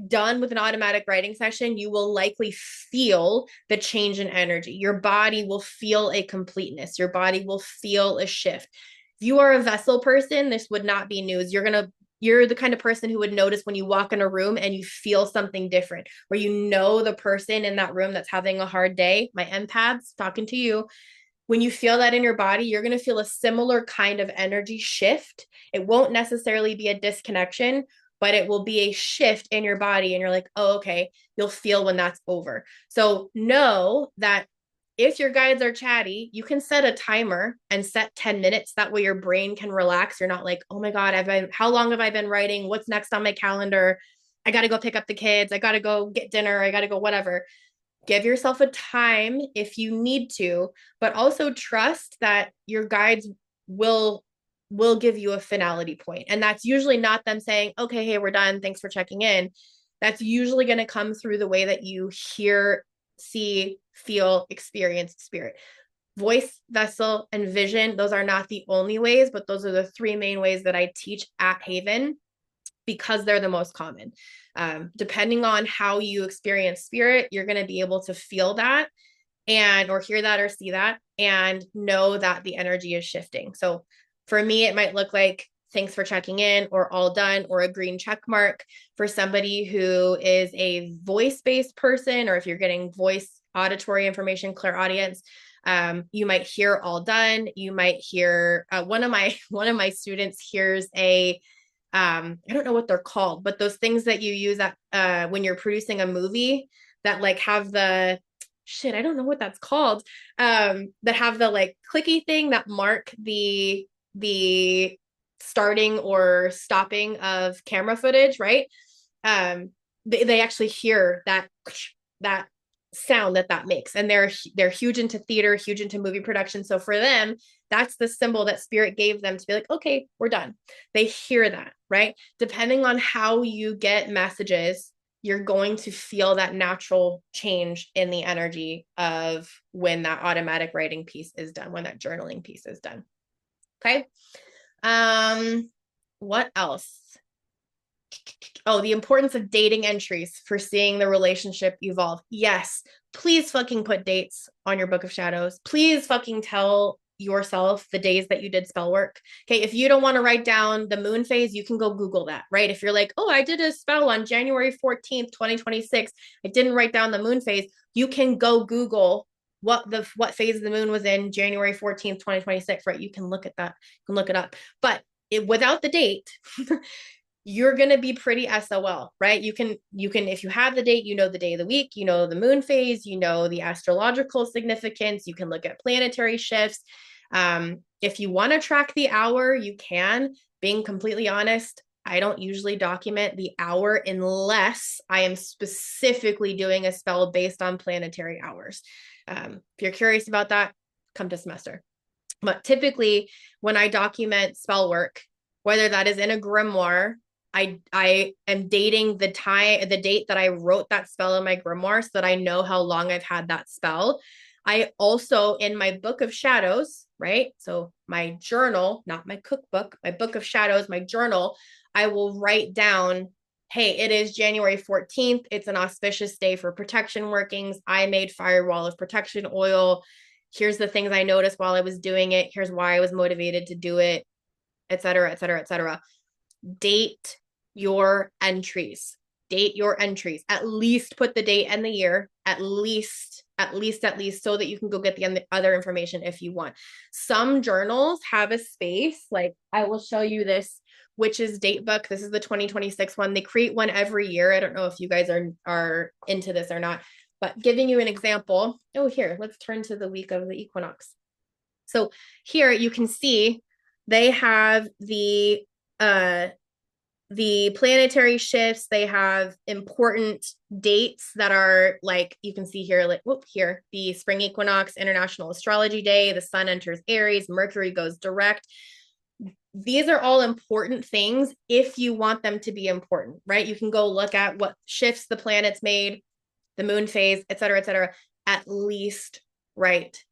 done with an automatic writing session, you will likely feel the change in energy. Your body will feel a completeness. Your body will feel a shift. If you are a vessel person, this would not be news. You're the kind of person who would notice when you walk in a room and you feel something different, where you know the person in that room that's having a hard day. My empaths talking to you. When you feel that in your body, you're going to feel a similar kind of energy shift. It won't necessarily be a disconnection, but it will be a shift in your body. And you're like, oh, okay, you'll feel when that's over. So know that if your guides are chatty, you can set a timer and set 10 minutes. That way your brain can relax. You're not like, oh my God, how long have I been writing? What's next on my calendar? I got to go pick up the kids. I got to go get dinner. I got to go whatever. Give yourself a time if you need to, but also trust that your guides will give you a finality point. And that's usually not them saying, okay, hey, we're done. Thanks for checking in. That's usually going to come through the way that you hear, see, feel, experience spirit. Voice, vessel, and vision, those are not the only ways, but those are the three main ways that I teach at Haven because they're the most common. Depending on how you experience spirit, you're going to be able to feel that and or hear that or see that and know that the energy is shifting. So for me, it might look like thanks for checking in or all done or a green check mark. For somebody who is a voice-based person, or if you're getting voice auditory information, clairaudience, you might hear all done. You might hear one of my students hears a I don't know what they're called, but those things that you use at when you're producing a movie that like have the shit, I don't know what that's called. That have the like clicky thing that mark the starting or stopping of camera footage, right? They actually hear that sound that makes, and they're huge into theater, huge into movie production. So for them, that's the symbol that spirit gave them to be like, okay, we're done. They hear that, right? Depending on how you get messages, you're going to feel that natural change in the energy of when that automatic writing piece is done, when that journaling piece is done. Okay. What else? Oh, the importance of dating entries for seeing the relationship evolve. Yes, please fucking put dates on your book of shadows. Please fucking tell yourself the days that you did spell work. Okay, if you don't want to write down the moon phase, you can go Google that, right? If you're like, oh, I did a spell on January 14th, 2026. I didn't write down the moon phase. You can go Google what phase of the moon was in January 14th, 2026, right? You can look at that. You can look it up. But without the date, you're going to be pretty SOL, right? You can, if you have the date, you know the day of the week, you know the moon phase, you know the astrological significance, you can look at planetary shifts. If you want to track the hour, you can. Being completely honest, I don't usually document the hour unless I am specifically doing a spell based on planetary hours. If you're curious about that, come to semester. But typically, when I document spell work, whether that is in a grimoire, I am dating the date that I wrote that spell in my grimoire so that I know how long I've had that spell. I also, in my book of shadows, right? So my journal, not my cookbook, my book of shadows, my journal, I will write down, hey, it is January 14th. It's an auspicious day for protection workings. I made firewall of protection oil. Here's the things I noticed while I was doing it. Here's why I was motivated to do it, et cetera, et cetera, et cetera. Date your entries. Date your entries. At least put the date and the year. At least, so that you can go get the other information if you want. Some journals have a space. Like I will show you this Witch's date book. This is the 2026 one. They create one every year. I don't know if you guys are into this or not, but giving you an example. Oh, here, let's turn to the week of the equinox. So here you can see they have the planetary shifts. They have important dates that are like, you can see here, like, whoop, here, the spring equinox, International Astrology Day, the sun enters Aries, Mercury goes direct. These are all important things if you want them to be important, right? You can go look at what shifts the planets made, the moon phase, et cetera, et cetera. At least write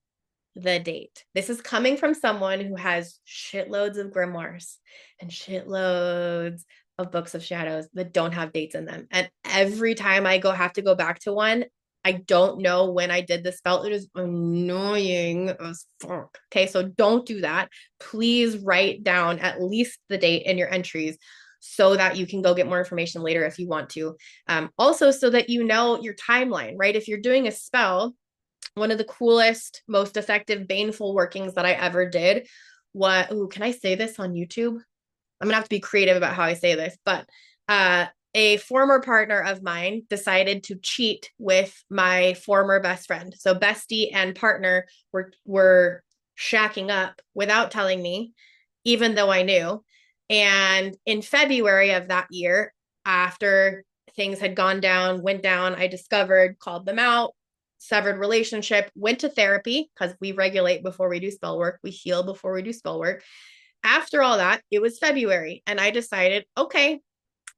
the date. This is coming from someone who has shitloads of grimoires and shitloads of books of shadows that don't have dates in them. And every time I have to go back to one, I don't know when I did the spell. It is annoying as fuck. Okay, so don't do that. Please write down at least the date in your entries so that you can go get more information later if you want to. Also, so that you know your timeline, right? If you're doing a spell, one of the coolest, most effective baneful workings that I ever did. Can I say this on YouTube? I'm gonna have to be creative about how I say this, but a former partner of mine decided to cheat with my former best friend. So bestie and partner were shacking up without telling me, even though I knew. And in February of that year, after things had went down, I discovered, called them out, severed relationship, went to therapy because we regulate before we do spell work. We heal before we do spell work. After all that, it was February, and I decided, okay,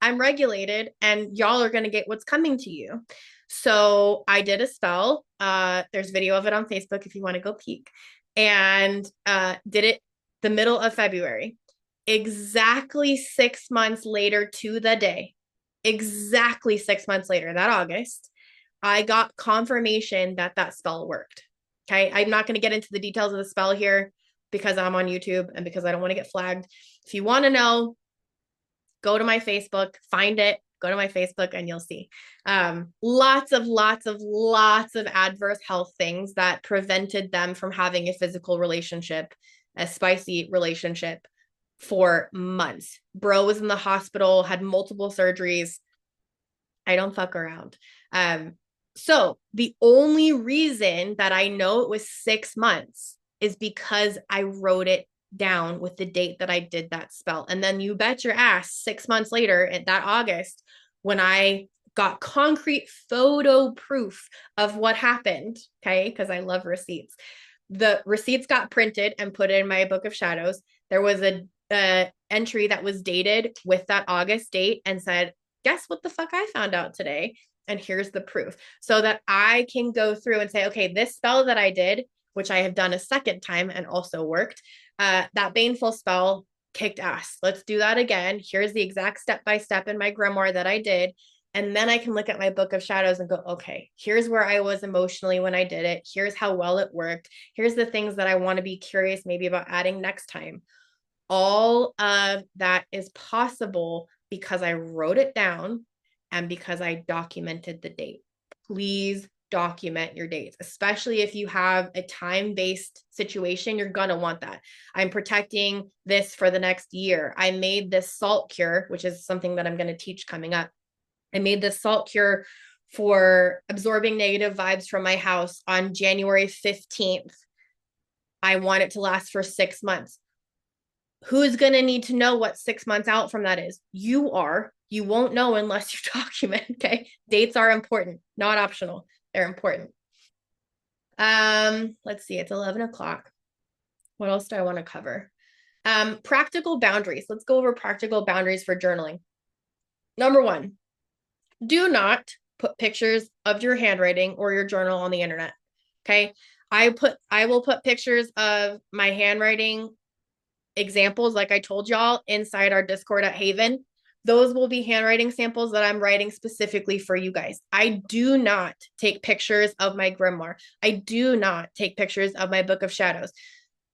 I'm regulated and y'all are going to get what's coming to you. So I did a spell. There's video of it on Facebook if you want to go peek, and did it the middle of February. Exactly 6 months later to the day, exactly 6 months later, that August, I got confirmation that that spell worked. Okay. I'm not going to get into the details of the spell here because I'm on YouTube and because I don't want to get flagged. If you want to know, go to my Facebook, find it, go to my Facebook and you'll see lots of adverse health things that prevented them from having a physical relationship, a spicy relationship for months. Bro was in the hospital, had multiple surgeries. I don't fuck around. So the only reason that I know it was 6 months is because I wrote it down with the date that I did that spell. And then you bet your ass 6 months later at that August, when I got concrete photo proof of what happened, okay, because I love receipts. The receipts got printed and put in my book of shadows. There was a entry that was dated with that August date and said, guess what the fuck I found out today? And here's the proof, so that I can go through and say, okay, this spell that I did, which I have done a second time and also worked, that baneful spell kicked ass. Let's do that again. Here's the exact step-by-step in my grimoire that I did. And then I can look at my book of shadows and go, okay, here's where I was emotionally when I did it. Here's how well it worked. Here's the things that I want to be curious maybe about adding next time. All of that is possible because I wrote it down and because I documented the date. Please document your dates, especially if you have a time-based situation. You're going to want that. I'm protecting this for the next year. I made this salt cure, which is something that I'm going to teach coming up. I made this salt cure for absorbing negative vibes from my house on January 15th. I want it to last for 6 months. Who's going to need to know what 6 months out from that is? You are. You won't know unless you document. Okay. Dates are important, not optional. They're important. Let's see. It's 11 o'clock. What else do I want to cover? Practical boundaries. Let's go over practical boundaries for journaling. Number one, do not put pictures of your handwriting or your journal on the internet. Okay. I will put pictures of my handwriting examples, like I told y'all, inside our Discord at Haven. Those will be handwriting samples that I'm writing specifically for you guys. I do not take pictures of my grimoire. I do not take pictures of my Book of Shadows.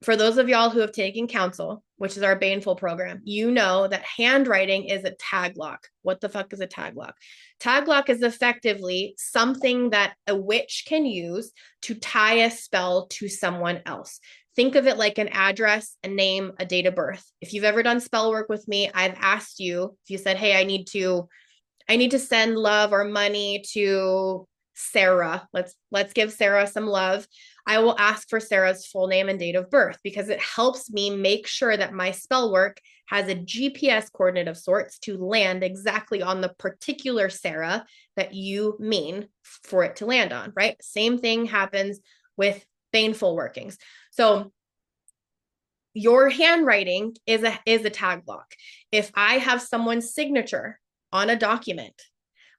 For those of y'all who have taken counsel, which is our Baneful program, you know that handwriting is a tag lock. What the fuck is a tag lock? Tag lock is effectively something that a witch can use to tie a spell to someone else. Think of it like an address, a name, a date of birth. If you've ever done spell work with me, I've asked you, if you said, hey, I need to send love or money to Sarah. Let's give Sarah some love. I will ask for Sarah's full name and date of birth because it helps me make sure that my spell work has a GPS coordinate of sorts to land exactly on the particular Sarah that you mean for it to land on, right? Same thing happens with baneful workings. So your handwriting is a tag lock. If I have someone's signature on a document,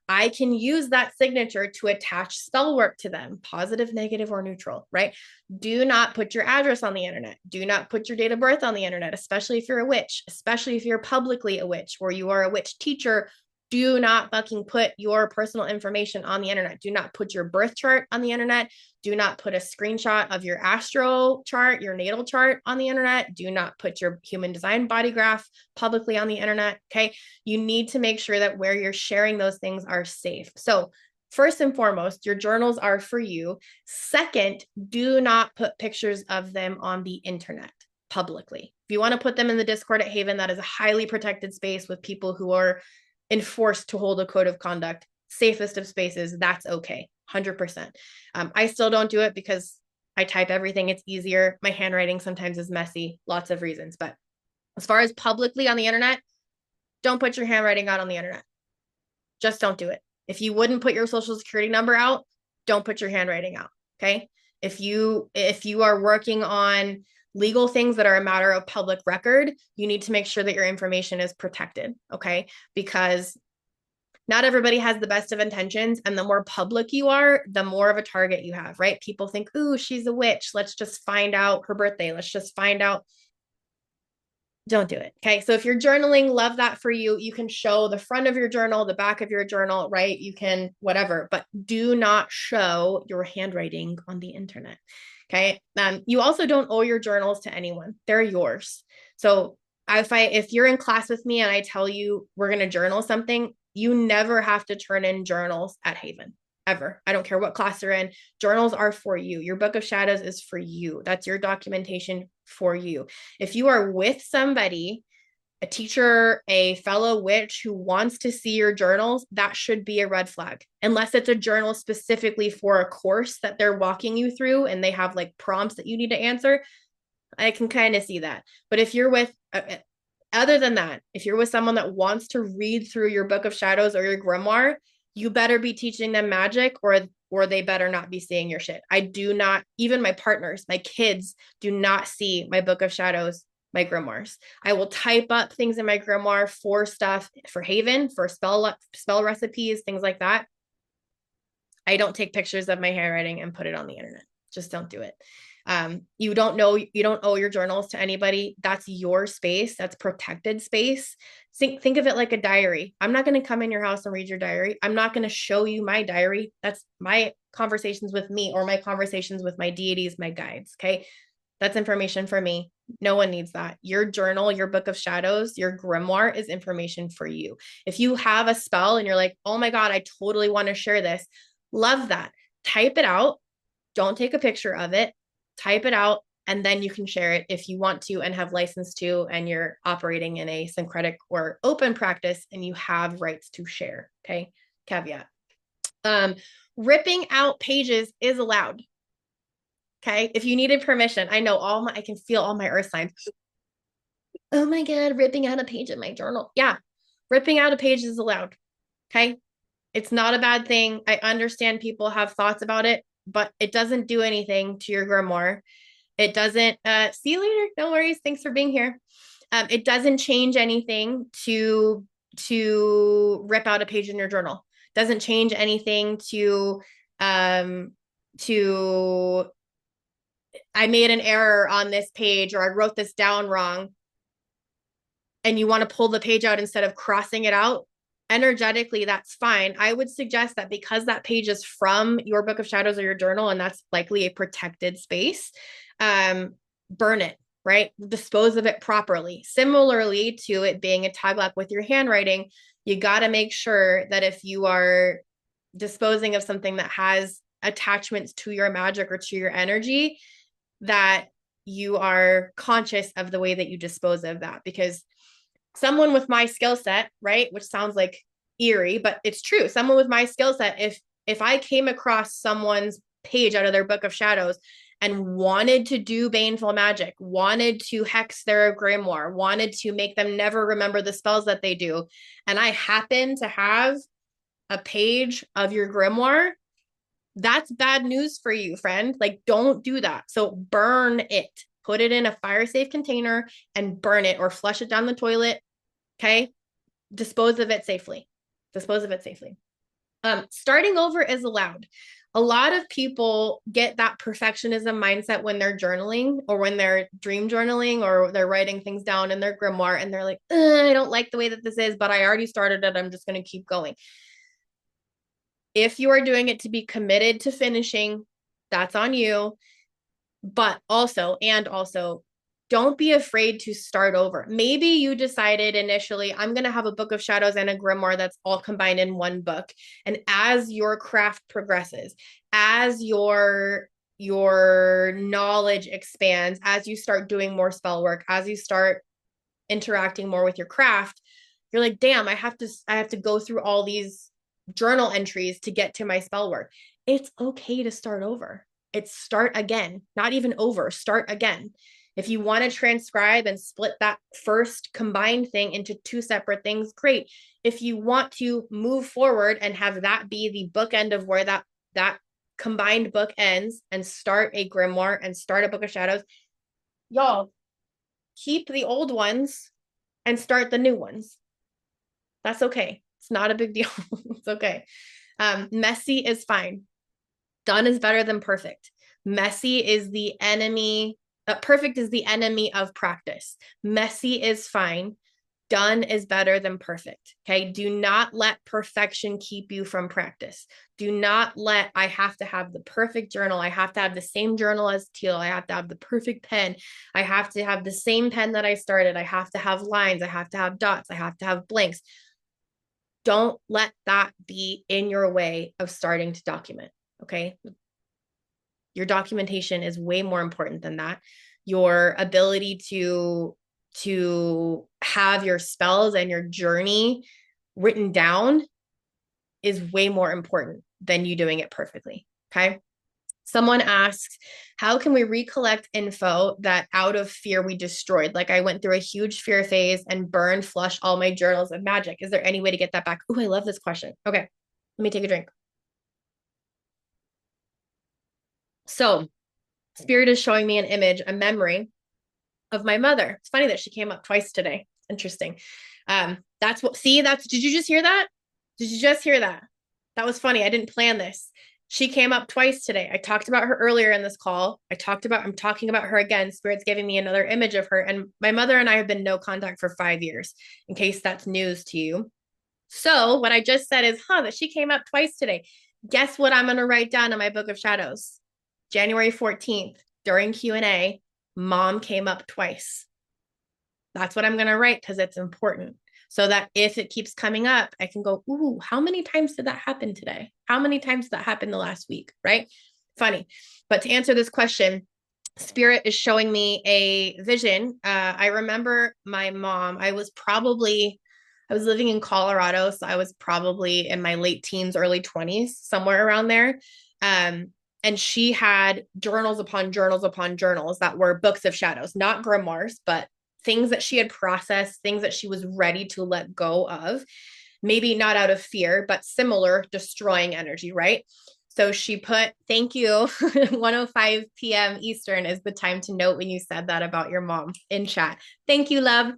I can use that signature to attach spell work to them, positive, negative, or neutral, right? Do not put your address on the internet. Do not put your date of birth on the internet, especially if you're a witch, especially if you're publicly a witch or you are a witch teacher. Do not fucking put your personal information on the internet. Do not put your birth chart on the internet. Do not put a screenshot of your astro chart, your natal chart on the internet. Do not put your human design body graph publicly on the internet. Okay. You need to make sure that where you're sharing those things are safe. So, first and foremost, your journals are for you. Second, do not put pictures of them on the internet publicly. If you want to put them in the Discord at Haven, that is a highly protected space with people who are enforced to hold a code of conduct, safest of spaces. That's okay. 100%. I still don't do it because I type everything. It's easier. My handwriting sometimes is messy, lots of reasons. But as far as publicly on the internet, don't put your handwriting out on the internet. Just don't do it. If you wouldn't put your social security number out, don't put your handwriting out. Okay. If you are working on legal things that are a matter of public record, you need to make sure that your information is protected. Okay. Because not everybody has the best of intentions. And the more public you are, the more of a target you have, right? People think, ooh, she's a witch. Let's just find out her birthday. Let's just find out. Don't do it. Okay. So if you're journaling, love that for you. You can show the front of your journal, the back of your journal, right? You can whatever, but do not show your handwriting on the internet. Okay. You also don't owe your journals to anyone. They're yours. So if you're in class with me and I tell you we're going to journal something, you never have to turn in journals at Haven. Ever. I don't care what class you're in. Journals are for you. Your Book of Shadows is for you. That's your documentation for you. If you are with somebody, a teacher, a fellow witch who wants to see your journals, that should be a red flag. Unless it's a journal specifically for a course that they're walking you through and they have like prompts that you need to answer, I can kind of see that. But if you're with other than that, if you're with someone that wants to read through your Book of Shadows or your grimoire, you better be teaching them magic or they better not be seeing your shit. I do not, even my partners, my kids do not see my Book of Shadows, my grimoires. I will type up things in my grimoire for stuff for Haven, for spell recipes, things like that. I don't take pictures of my handwriting and put it on the internet. Just don't do it. You don't owe your journals to anybody. That's your space. That's protected space. Think of it like a diary. I'm not going to come in your house and read your diary. I'm not going to show you my diary. That's my conversations with me or my conversations with my deities, my guides. Okay. That's information for me. No one needs that. Your journal, your Book of Shadows, your grimoire is information for you. If you have a spell and you're like, oh my God, I totally want to share this. Love that. Type it out. Don't take a picture of it. Type it out, and then you can share it if you want to and have license to, and you're operating in a syncretic or open practice and you have rights to share. Okay. Caveat. Ripping out pages is allowed. Okay. If you needed permission, I know I can feel all my earth signs. oh my God, ripping out a page in my journal. Yeah, ripping out a page is allowed. Okay. It's not a bad thing. I understand people have thoughts about it, but it doesn't do anything to your grimoire. It doesn't, see you later. No worries. Thanks for being here. It doesn't change anything to rip out a page in your journal. Doesn't change anything um, to I made an error on this page or I wrote this down wrong and you want to pull the page out instead of crossing it out, energetically, that's fine. I would suggest that because that page is from your book of shadows or your journal, and that's likely a protected space, burn it, right? Dispose of it properly. Similarly to it being a tag lock with your handwriting, you got to make sure that if you are disposing of something that has attachments to your magic or to your energy, that you are conscious of the way that you dispose of that. Because someone with my skill set, right, which sounds like eerie, but it's true. Someone with my skill set, if I came across someone's page out of their book of shadows and wanted to do baneful magic, wanted to hex their grimoire, wanted to make them never remember the spells that they do, and I happen to have a page of your grimoire, that's bad news for you, friend. Like, don't do that. So burn it. Put it in a fire safe container and burn it or flush it down the toilet. Okay. Dispose of it safely. Dispose of it safely. Starting over is allowed. A lot of people get that perfectionism mindset when they're journaling or when they're dream journaling or they're writing things down in their grimoire and they're like, I don't like the way that this is, but I already started it. I'm just going to keep going. If you are doing it to be committed to finishing, that's on you. But also, don't be afraid to start over. Maybe you decided initially, I'm going to have a book of shadows and a grimoire that's all combined in one book. And as your craft progresses, as your knowledge expands, as you start doing more spell work, as you start interacting more with your craft, you're like, damn, I have to go through all these journal entries to get to my spell work. It's okay to start over. It's start again, not even over, start again. If you want to transcribe and split that first combined thing into two separate things, great. If you want to move forward and have that be the bookend of where that combined book ends and start a grimoire and start a book of shadows, y'all keep the old ones and start the new ones. That's okay. It's not a big deal. It's okay. Messy is fine. Done is better than perfect. Messy is the enemy. Perfect is the enemy of practice. Messy is fine. Done is better than perfect. Okay. Do not let perfection keep you from practice. Do not let, I have to have the perfect journal. I have to have the same journal as Teal. I have to have the perfect pen. I have to have the same pen that I started. I have to have lines. I have to have dots. I have to have blanks. Don't let that be in your way of starting to document. Okay. Your documentation is way more important than that. Your ability to have your spells and your journey written down is way more important than you doing it perfectly. Okay. Someone asks, how can we recollect info that out of fear we destroyed? Like I went through a huge fear phase and burned, flushed all my journals of magic. Is there any way to get that back? Oh, I love this question. Okay. Let me take a drink. So Spirit is showing me an image, a memory of my mother. It's funny that she came up twice today. Interesting. That's what, see, did you just hear that? Did you just hear that? That was funny. I didn't plan this. She came up twice today. I talked about her earlier in this call. I'm talking about her again. Spirit's giving me another image of her. And my mother and I have been no contact for 5 years, in case that's news to you. So what I just said is, that she came up twice today. Guess what I'm going to write down in my book of shadows? January 14th, during Q&A, mom came up twice. That's what I'm going to write because it's important. So that if it keeps coming up, I can go, ooh, how many times did that happen today? How many times did that happen the last week? Right? Funny. But to answer this question, Spirit is showing me a vision. I remember my mom, I was living in Colorado. So I was probably in my late teens, early 20s, somewhere around there. And she had journals upon journals upon journals that were books of shadows, not grimoires, but things that she had processed, things that she was ready to let go of, maybe not out of fear, but similar destroying energy, right? So she put, thank you, 1:05 p.m. Eastern is the time to note when you said that about your mom in chat. Thank you, love.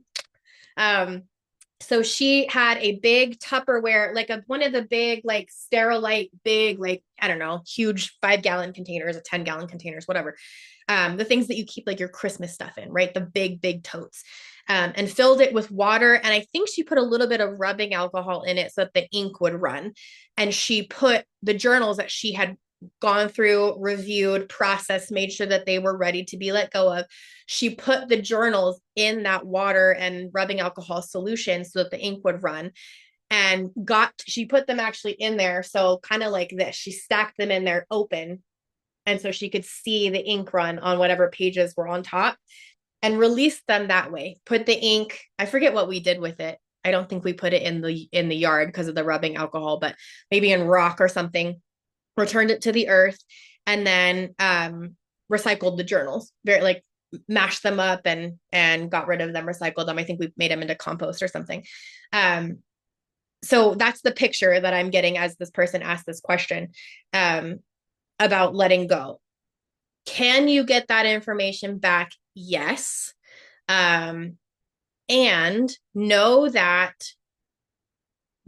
So she had a big Tupperware, like one of the big, like Sterilite, big, like, I don't know, huge 5-gallon containers or 10-gallon containers, whatever. The things that you keep like your Christmas stuff in, right? The big, big totes. And filled it with water. And I think she put a little bit of rubbing alcohol in it so that the ink would run. And she put the journals that she had gone through, reviewed, processed, made sure that they were ready to be let go of. She put the journals in that water and rubbing alcohol solution so that the ink would run, and she put them actually in there. So kind of like this, she stacked them in there open. And so she could see the ink run on whatever pages were on top and released them that way. Put the ink, I forget what we did with it. I don't think we put it in the yard because of the rubbing alcohol, but maybe in rock or something, returned it to the earth, and then recycled the journals, very like mashed them up and got rid of them, recycled them. I think we made them into compost or something. So that's the picture that I'm getting as this person asked this question about letting go. Can you get that information back? Yes. And know that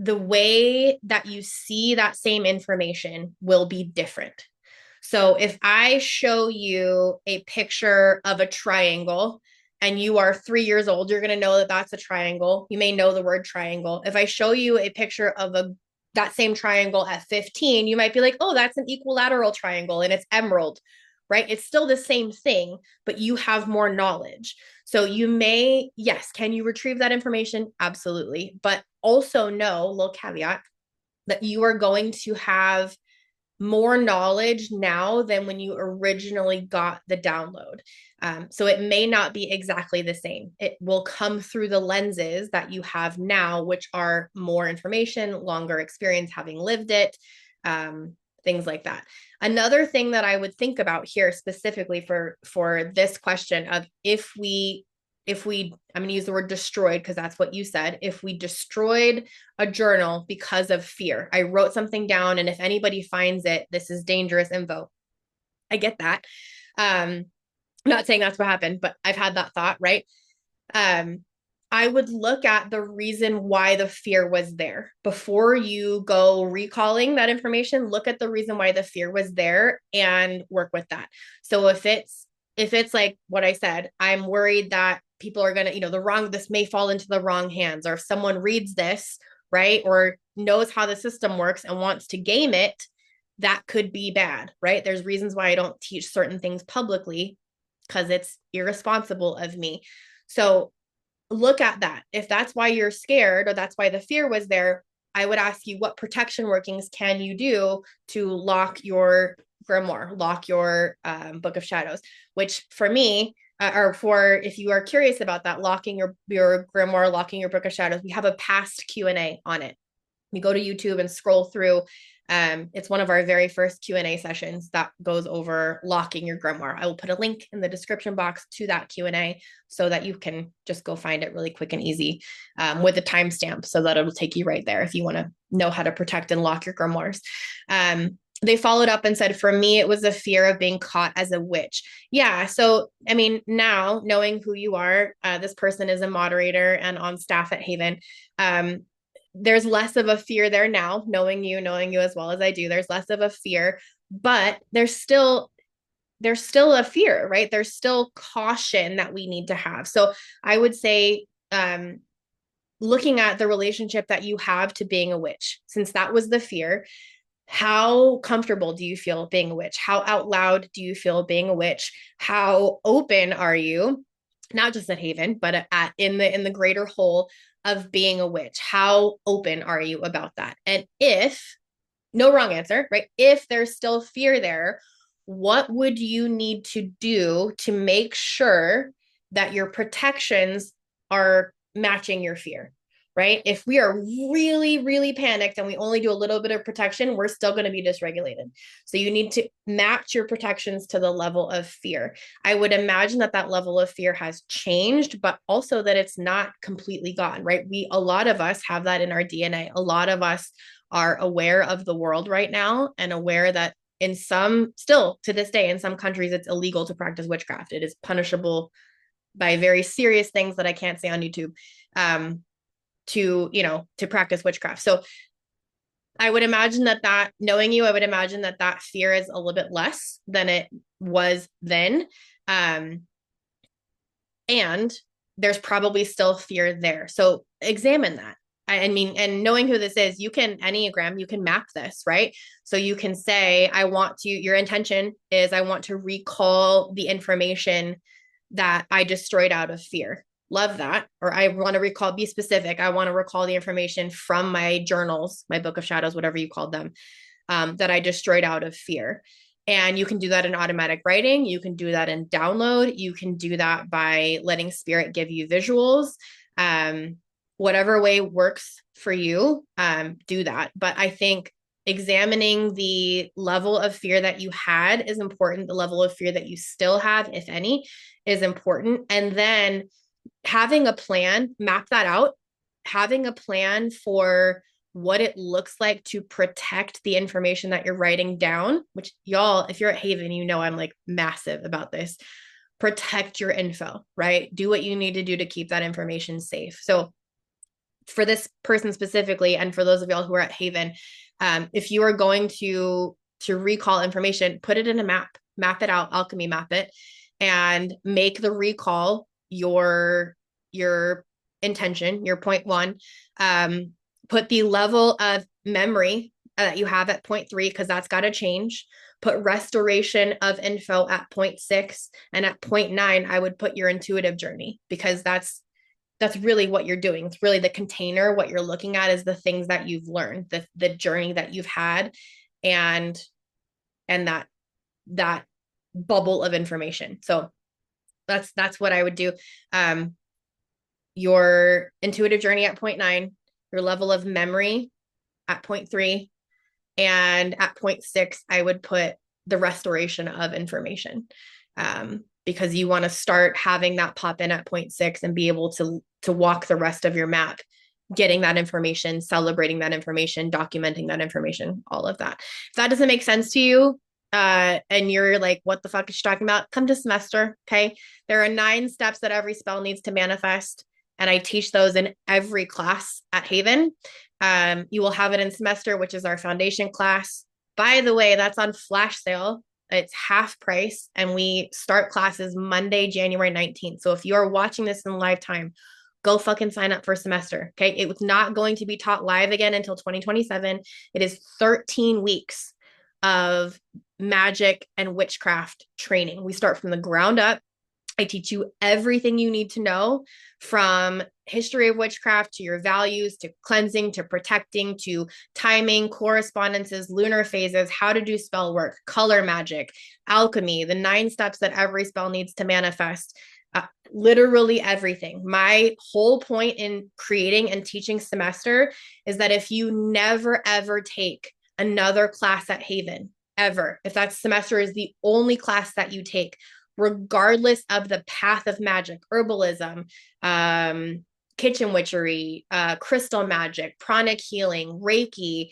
the way that you see that same information will be different. So if I show you a picture of a triangle and you are 3 years old, you're going to know that that's a triangle. You may know the word triangle. If I show you a picture of that same triangle at 15, you might be like, oh, that's an equilateral triangle and it's emerald, right? It's still the same thing, but you have more knowledge. So yes, can you retrieve that information? Absolutely. But also know, little caveat, that you are going to have more knowledge now than when you originally got the download. So it may not be exactly the same. It will come through the lenses that you have now, which are more information, longer experience, having lived it, things like that. Another thing that I would think about here specifically for this question of if we I'm going to use the word destroyed because that's what you said. If we destroyed a journal because of fear, I wrote something down, and if anybody finds it, this is dangerous info. I get that. I'm not saying that's what happened, but I've had that thought, right? I would look at the reason why the fear was there before you go recalling that information. Look at the reason why the fear was there and work with that. So if it's like what I said, I'm worried that people are going to, this may fall into the wrong hands, or if someone reads this, right, or knows how the system works and wants to game it, that could be bad, right? There's reasons why I don't teach certain things publicly because it's irresponsible of me. So look at that. If that's why you're scared or that's why the fear was there, I would ask you, what protection workings can you do to lock your grimoire, lock your book of shadows, which for me, or for if you are curious about that, locking your grimoire, locking your book of shadows, we have a past Q&A on it. You go to YouTube and scroll through. It's one of our very first Q&A sessions that goes over locking your grimoire. I will put a link in the description box to that Q&A so that you can just go find it really quick and easy with a timestamp so that it'll take you right there if you want to know how to protect and lock your grimoires. They followed up and said, for me, it was a fear of being caught as a witch. Yeah. So, I mean, now knowing who you are, this person is a moderator and on staff at Haven. There's less of a fear there now, knowing you as well as I do. There's less of a fear, but there's still a fear, right? There's still caution that we need to have. So I would say, looking at the relationship that you have to being a witch, since that was the fear, how comfortable do you feel being a witch? How out loud do you feel being a witch? How open are you? Not just at Haven, but in the greater whole of being a witch. How open are you about that? And if, no wrong answer, right? If there's still fear there, what would you need to do to make sure that your protections are matching your fear, right? If we are really, really panicked and we only do a little bit of protection, we're still going to be dysregulated. So you need to match your protections to the level of fear. I would imagine that that level of fear has changed, but also that it's not completely gone, right? A lot of us have that in our DNA. A lot of us are aware of the world right now and aware that in some, still to this day, in some countries, it's illegal to practice witchcraft. It is punishable by very serious things that I can't say on YouTube. To practice witchcraft. So I would imagine that knowing you, I would imagine that fear is a little bit less than it was then. And there's probably still fear there. So examine that. I mean, and knowing who this is, you can Enneagram, you can map this, right? So you can say, your intention is, I want to recall the information that I destroyed out of fear. Love that. Or I want to be specific. I want to recall the information from my journals, my book of shadows, whatever you called them, that I destroyed out of fear. And you can do that in automatic writing. You can do that in download. You can do that by letting spirit give you visuals. Whatever way works for you, do that. But I think examining the level of fear that you had is important. The level of fear that you still have, if any, is important. And then having a plan, map that out, having a plan for what it looks like to protect the information that you're writing down, which y'all, if you're at Haven, you know I'm like massive about this. Protect your info, right? Do what you need to do to keep that information safe. So for this person specifically, and for those of y'all who are at Haven, if you are going to recall information, put it in a map it out, alchemy map it, and make the recall your intention, your point one. Put the level of memory that you have at 0.3, because that's got to change. Put restoration of info at 0.6, and at 0.9, I would put your intuitive journey, because that's really what you're doing. It's really the container. What you're looking at is the things that you've learned, the journey that you've had, and that bubble of information. So that's what I would do. Your intuitive journey at 0.9, your level of memory at 0.3, and at 0.6, I would put the restoration of information, because you want to start having that pop in at 0.6 and be able to walk the rest of your map, getting that information, celebrating that information, documenting that information, all of that. If that doesn't make sense to you, and you're like, what the fuck is she talking about? Come to semester, okay? There are 9 steps that every spell needs to manifest, and I teach those in every class at Haven. You will have it in semester, which is our foundation class. By the way, that's on flash sale. It's half price, and we start classes Monday, January 19th. So if you are watching this in live time, go fucking sign up for semester, okay? It was not going to be taught live again until 2027. It is 13 weeks of magic and witchcraft training. We start from the ground up. I teach you everything you need to know, from history of witchcraft to your values, to cleansing, to protecting, to timing, correspondences, lunar phases, how to do spell work, color magic, alchemy, the 9 steps that every spell needs to manifest. Literally everything. My whole point in creating and teaching semester is that if you never ever take another class at Haven, ever, if that semester is the only class that you take, regardless of the path of magic, herbalism, kitchen witchery, crystal magic, pranic healing, Reiki,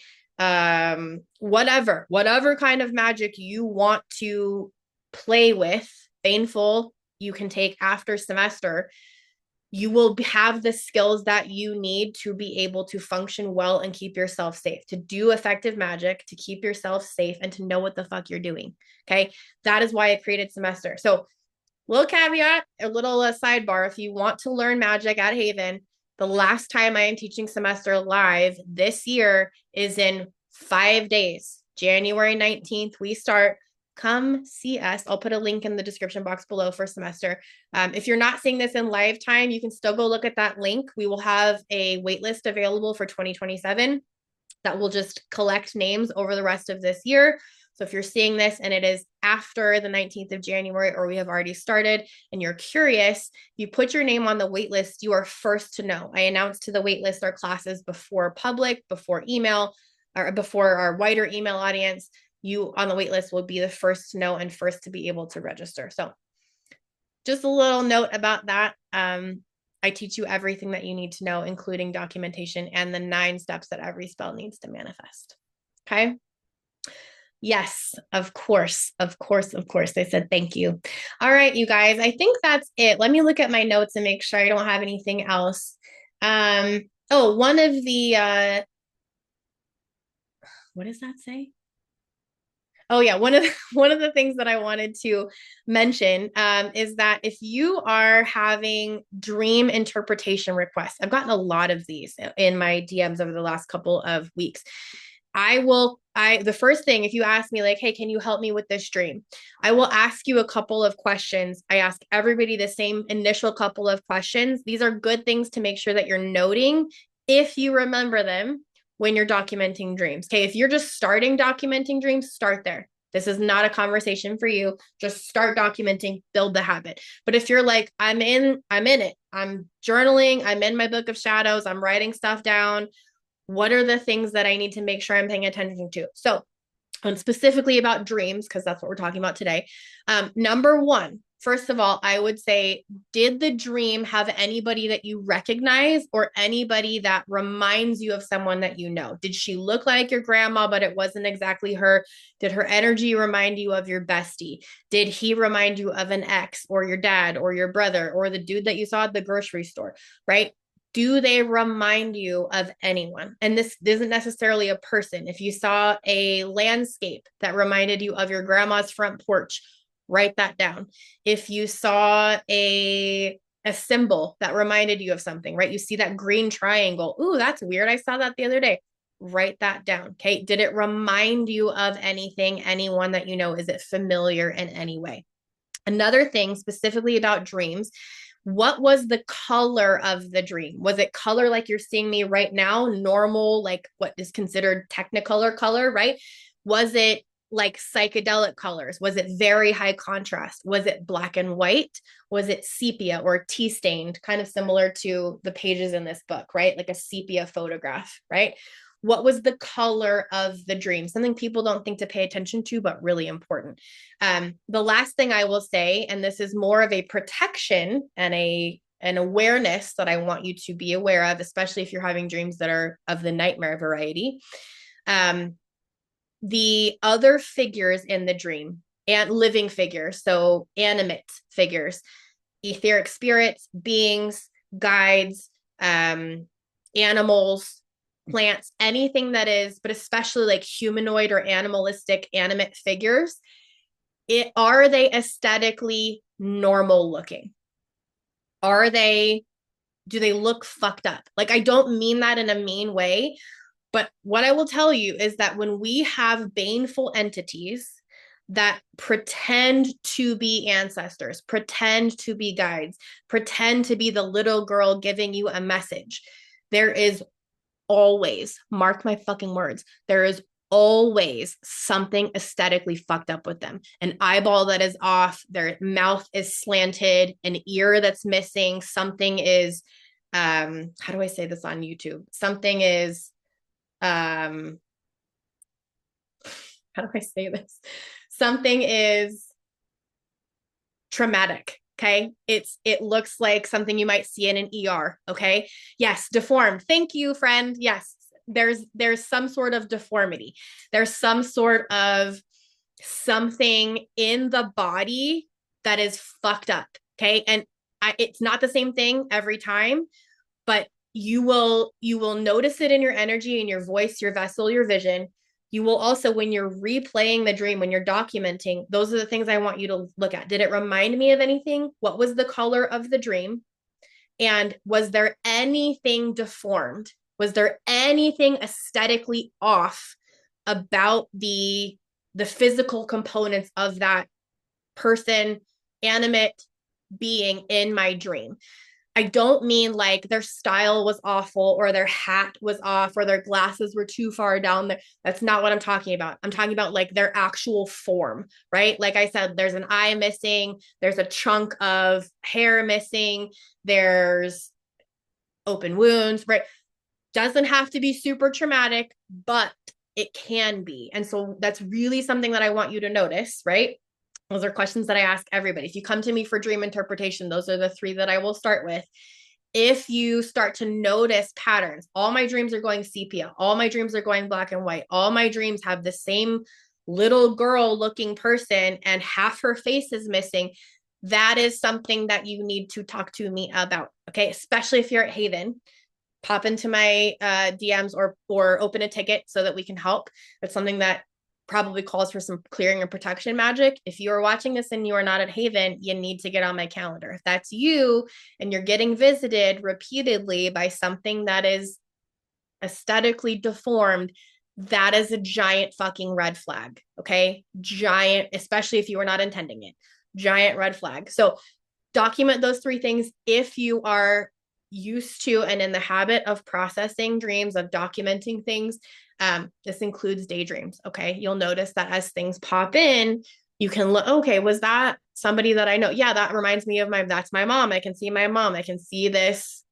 whatever kind of magic you want to play with, baneful, you can take after semester, you will have the skills that you need to be able to function well and keep yourself safe, to do effective magic, to keep yourself safe, and to know what the fuck you're doing. Okay. That is why I created semester. So little caveat, a little sidebar. If you want to learn magic at Haven, the last time I am teaching semester live this year is in 5 days. January 19th, we start. Come see us. I'll put a link in the description box below for semester. If you're not seeing this in live time, you can still go look at that link. We will have a waitlist available for 2027 that will just collect names over the rest of this year So if you're seeing this and it is after the 19th of January, or we have already started and you're curious, you put your name on the wait list, you are first to know. I announce to the wait list our classes before public, before email, or before our wider email audience. You on the wait list will be the first to know and first to be able to register. So just a little note about that. I teach you everything that you need to know, including documentation and the 9 steps that every spell needs to manifest. Okay. Yes, of course, of course, of course. They said thank you. All right, you guys, I think that's it. Let me look at my notes and make sure I don't have anything else. Oh, one of the what does that say? Oh yeah, one of the things that I wanted to mention is that if you are having dream interpretation requests, I've gotten a lot of these in my DMs over the last couple of weeks. The first thing, if you ask me like, hey, can you help me with this dream? I will ask you a couple of questions. I ask everybody the same initial couple of questions. These are good things to make sure that you're noting if you remember them when you're documenting dreams. Okay, if you're just starting documenting dreams, start there. This is not a conversation for you. Just start documenting, build the habit. But if you're like, I'm in it. I'm journaling, I'm in my book of shadows, I'm writing stuff down. What are the things that I need to make sure I'm paying attention to? So, and specifically about dreams, because that's what we're talking about today. Number one, first of all, I would say, did the dream have anybody that you recognize or anybody that reminds you of someone that you know? Did she look like your grandma, but it wasn't exactly her? Did her energy remind you of your bestie? Did he remind you of an ex or your dad or your brother or the dude that you saw at the grocery store, right? Do they remind you of anyone? And this isn't necessarily a person. If you saw a landscape that reminded you of your grandma's front porch, write that down. If you saw a symbol that reminded you of something, right? You see that green triangle. Ooh, that's weird. I saw that the other day. Write that down. Okay. Did it remind you of anything, anyone that you know? Is it familiar in any way? Another thing specifically about dreams, what was the color of the dream? Was it color like you're seeing me right now, normal, like what is considered technicolor color, right? Was it like psychedelic colors? Was it very high contrast? Was it black and white? Was it sepia or tea stained, kind of similar to the pages in this book, right? Like a sepia photograph, right? What was the color of the dream? Something people don't think to pay attention to, but really important. The last thing I will say, and this is more of a protection and an awareness that I want you to be aware of, especially if you're having dreams that are of the nightmare variety. The other figures in the dream and living figures, so animate figures, etheric spirits, beings, guides, animals, plants, anything that is, but especially like humanoid or animalistic animate figures, are they aesthetically normal looking? Do they look fucked up? Like, I don't mean that in a mean way, but what I will tell you is that when we have baneful entities that pretend to be ancestors, pretend to be guides, pretend to be the little girl giving you a message, there is always, mark my fucking words, there is always something aesthetically fucked up with them. An eyeball that is off, their mouth is slanted, an ear that's missing, something is, how do I say this on YouTube? Something is, how do I say this? Something is traumatic. Okay. It looks like something you might see in an ER. Okay. Yes. Deformed. Thank you, friend. Yes. There's some sort of deformity. There's some sort of something in the body that is fucked up. Okay. And it's not the same thing every time, but you will notice it in your energy, in your voice, your vessel, your vision. You will also, when you're replaying the dream, when you're documenting, those are the things I want you to look at. Did it remind me of anything? What was the color of the dream? And was there anything deformed? Was there anything aesthetically off about the physical components of that person, animate being in my dream? I don't mean like their style was awful or their hat was off or their glasses were too far down there. That's not what I'm talking about. I'm talking about like their actual form, right? Like I said, there's an eye missing, there's a chunk of hair missing, there's open wounds, right? Doesn't have to be super traumatic, but it can be. And so that's really something that I want you to notice, right? Those are questions that I ask everybody. If you come to me for dream interpretation, those are the three that I will start with. If you start to notice patterns, all my dreams are going sepia, all my dreams are going black and white, all my dreams have the same little girl looking person and half her face is missing, that is something that you need to talk to me about. Okay. Especially if you're at Haven, pop into my DMs or open a ticket so that we can help. It's something that probably calls for some clearing and protection magic. If you are watching this and you are not at Haven, you need to get on my calendar. If that's you and you're getting visited repeatedly by something that is aesthetically deformed, that is a giant fucking red flag. Okay. Giant, especially if you are not intending it. Giant red flag. So document those three things if you are used to and in the habit of processing dreams, of documenting things. This includes daydreams. Okay. You'll notice that as things pop in, you can look, okay, was that somebody that I know? Yeah, that reminds me of that's my mom. I can see my mom. I can see this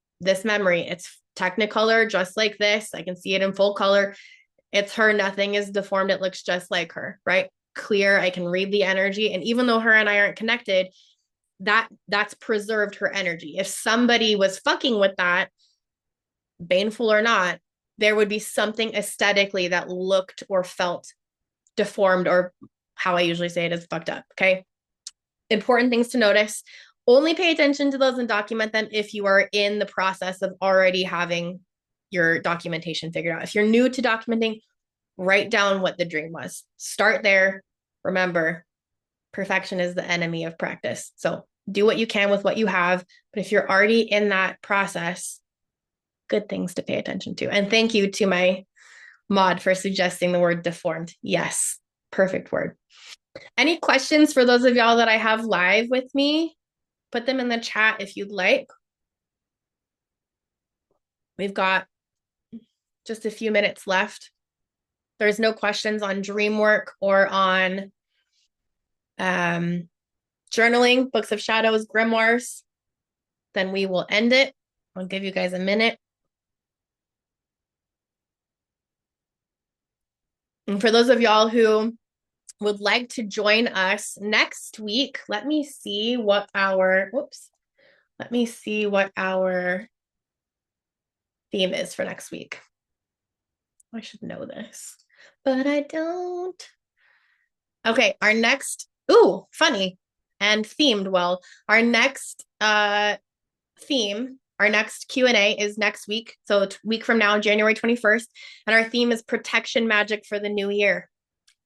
memory. It's technicolor, just like this. I can see it in full color. It's her. Nothing is deformed. It looks just like her, right? Clear. I can read the energy. And even though her and I aren't connected, that's preserved her energy. If somebody was fucking with that, baneful or not, there would be something aesthetically that looked or felt deformed, or how I usually say it is fucked up. Okay. Important things to notice. Only pay attention to those and document them if you are in the process of already having your documentation figured out. If you're new to documenting, write down what the dream was. Start there. Remember, perfection is the enemy of practice. So do what you can with what you have. But if you're already in that process, good things to pay attention to. And thank you to my mod for suggesting the word deformed. Yes, perfect word. Any questions for those of y'all that I have live with me? Put them in the chat if you'd like. We've got just a few minutes left. There's no questions on dream work or on journaling, books of shadows, grimoires. Then we will end it. I'll give you guys a minute. And for those of y'all who would like to join us next week, let me see what our theme is for next week. I should know this, but I don't. Okay, our next, funny and themed. Well, our next theme, our next Q&A is next week. So a week from now, January 21st. And our theme is protection magic for the new year.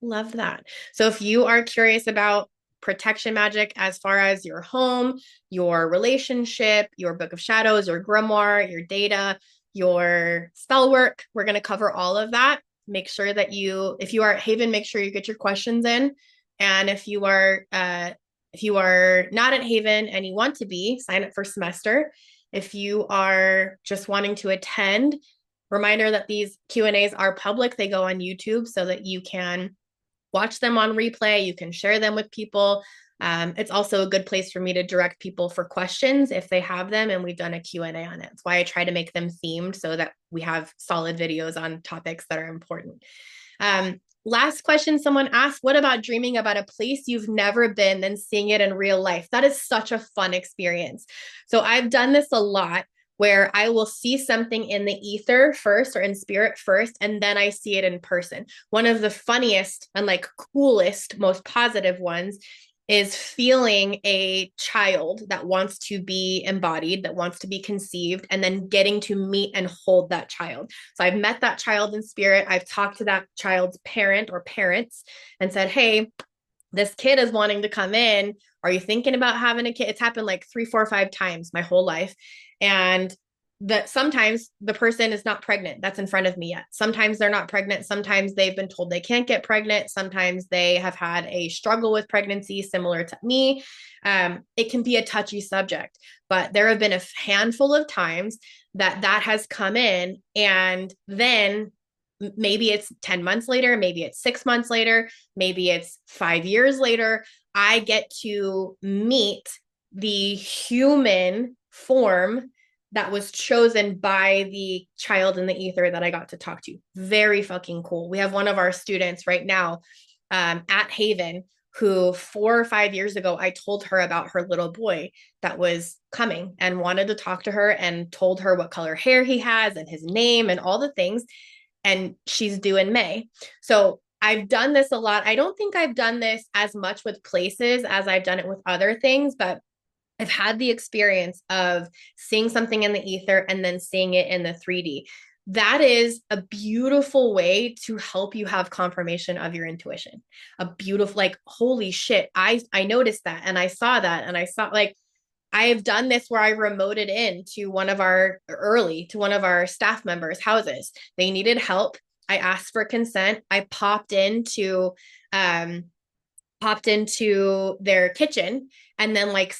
Love that. So if you are curious about protection magic as far as your home, your relationship, your book of shadows, your grimoire, your data, your spell work, we're going to cover all of that. Make sure that if you are at Haven, make sure you get your questions in. And if you are not at Haven and you want to be, sign up for semester. If you are just wanting to attend, reminder that these Q&As are public. They go on YouTube so that you can watch them on replay. You can share them with people. It's also a good place for me to direct people for questions if they have them, and we've done a Q&A on it. That's why I try to make them themed so that we have solid videos on topics that are important. Last question someone asked, what about dreaming about a place you've never been, then seeing it in real life? That is such a fun experience. So I've done this a lot, where I will see something in the ether first or in spirit first, and then I see it in person. One of the funniest and like coolest, most positive ones is feeling a child that wants to be embodied, that wants to be conceived, and then getting to meet and hold that child. So I've met that child in spirit. I've talked to that child's parent or parents and said, hey, this kid is wanting to come in. Are you thinking about having a kid? It's happened like 3, 4, 5 times my whole life. And that sometimes the person is not pregnant that's in front of me yet. Sometimes they're not pregnant. Sometimes they've been told they can't get pregnant. Sometimes they have had a struggle with pregnancy similar to me. It can be a touchy subject, but there have been a handful of times that that has come in, and then maybe it's 10 months later, maybe it's 6 months later, maybe it's 5 years later, I get to meet the human form that was chosen by the child in the ether that I got to talk to. Very fucking cool. We have one of our students right now at Haven who 4 or 5 years ago, I told her about her little boy that was coming and wanted to talk to her, and told her what color hair he has and his name and all the things. And she's due in May. So I've done this a lot. I don't think I've done this as much with places as I've done it with other things, but I've had the experience of seeing something in the ether and then seeing it in the 3D. That is a beautiful way to help you have confirmation of your intuition. A beautiful, like, holy shit, I noticed that and I saw that and I saw, like, I have done this where I remoted in to one of our staff members' houses. They needed help. I asked for consent. I um popped into their kitchen, and then like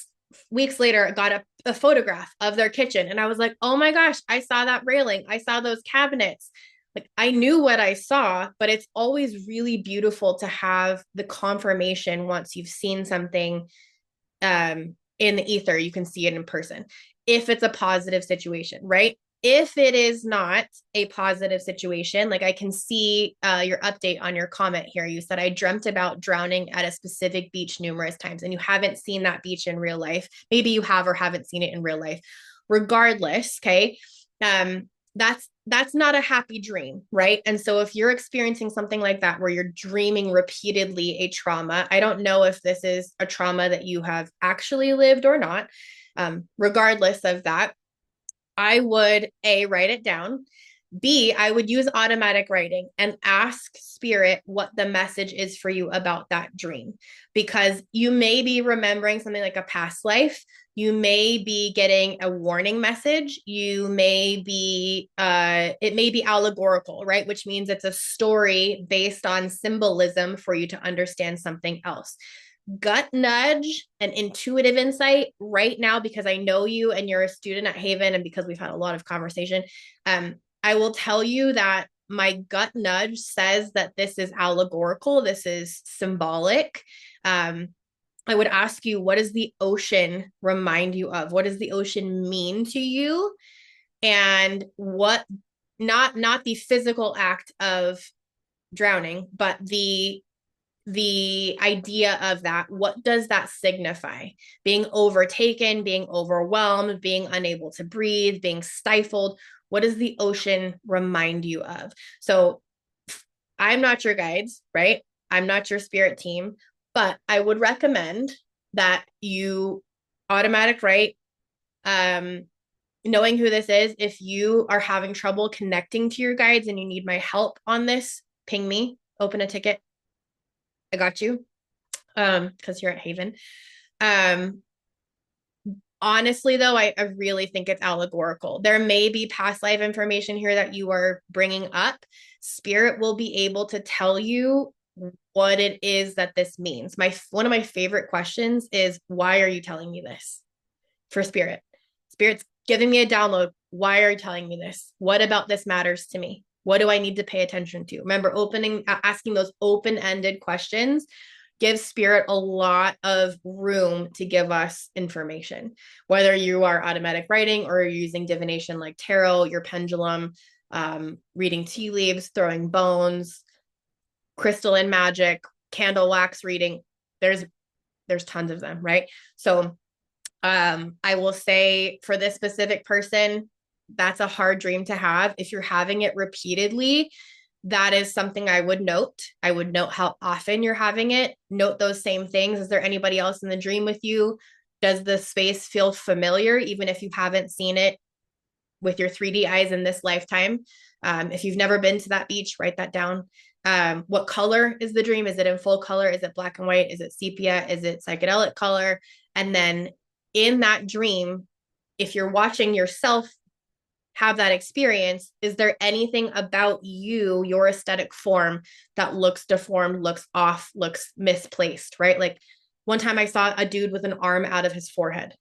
weeks later got a photograph of their kitchen, and I was like, oh my gosh, I saw that railing, I saw those cabinets. Like, I knew what I saw, but it's always really beautiful to have the confirmation once you've seen something in the ether. You can see it in person if it's a positive situation, right? If it is not a positive situation, like I can see your update on your comment here. You said, I dreamt about drowning at a specific beach numerous times, and you haven't seen that beach in real life. Maybe you have or haven't seen it in real life. Regardless, okay, that's not a happy dream, right? And so if you're experiencing something like that where you're dreaming repeatedly a trauma, I don't know if this is a trauma that you have actually lived or not. Regardless of that, I would A, write it down. B, I would use automatic writing and ask spirit what the message is for you about that dream. Because you may be remembering something like a past life. You may be getting a warning message. You may be, it may be allegorical, right? Which means it's a story based on symbolism for you to understand something else. Gut nudge and intuitive insight right now, because I know you and you're a student at Haven, and because we've had a lot of conversation, I will tell you that my gut nudge says that this is allegorical, this is symbolic. I would ask you, what does the ocean remind you of? What does the ocean mean to you? And what, not the physical act of drowning, but the idea of that. What does that signify? Being overtaken, being overwhelmed, being unable to breathe, being stifled. What does the ocean remind you of? So I'm not your guides, right? I'm not your spirit team, but I would recommend that you automatic write, knowing who this is. If you are having trouble connecting to your guides and you need my help on this, ping me, open a ticket. I got you. Because you're at Haven. Honestly, though, I really think it's allegorical. There may be past life information here that you are bringing up. Spirit will be able to tell you what it is that this means. One of my favorite questions is, why are you telling me this? For spirit. Spirit's giving me a download. Why are you telling me this? What about this matters to me? What do I need to pay attention to? Remember, asking those open-ended questions gives spirit a lot of room to give us information. Whether you are automatic writing or you're using divination like tarot, your pendulum, reading tea leaves, throwing bones, crystalline magic, candle wax reading, there's tons of them, right? So I will say, for this specific person, that's a hard dream to have. If you're having it repeatedly, that is something I would note. I would note how often you're having it. Note those same things. Is there anybody else in the dream with you? Does the space feel familiar, even if you haven't seen it with your 3D eyes in this lifetime? If you've never been to that beach, write that down. What color is the dream? Is it in full color? Is it black and white? Is it sepia? Is it psychedelic color? And then in that dream, if you're watching yourself have that experience, is there anything about you, your aesthetic form, that looks deformed, looks off, looks misplaced, right? Like one time I saw a dude with an arm out of his forehead.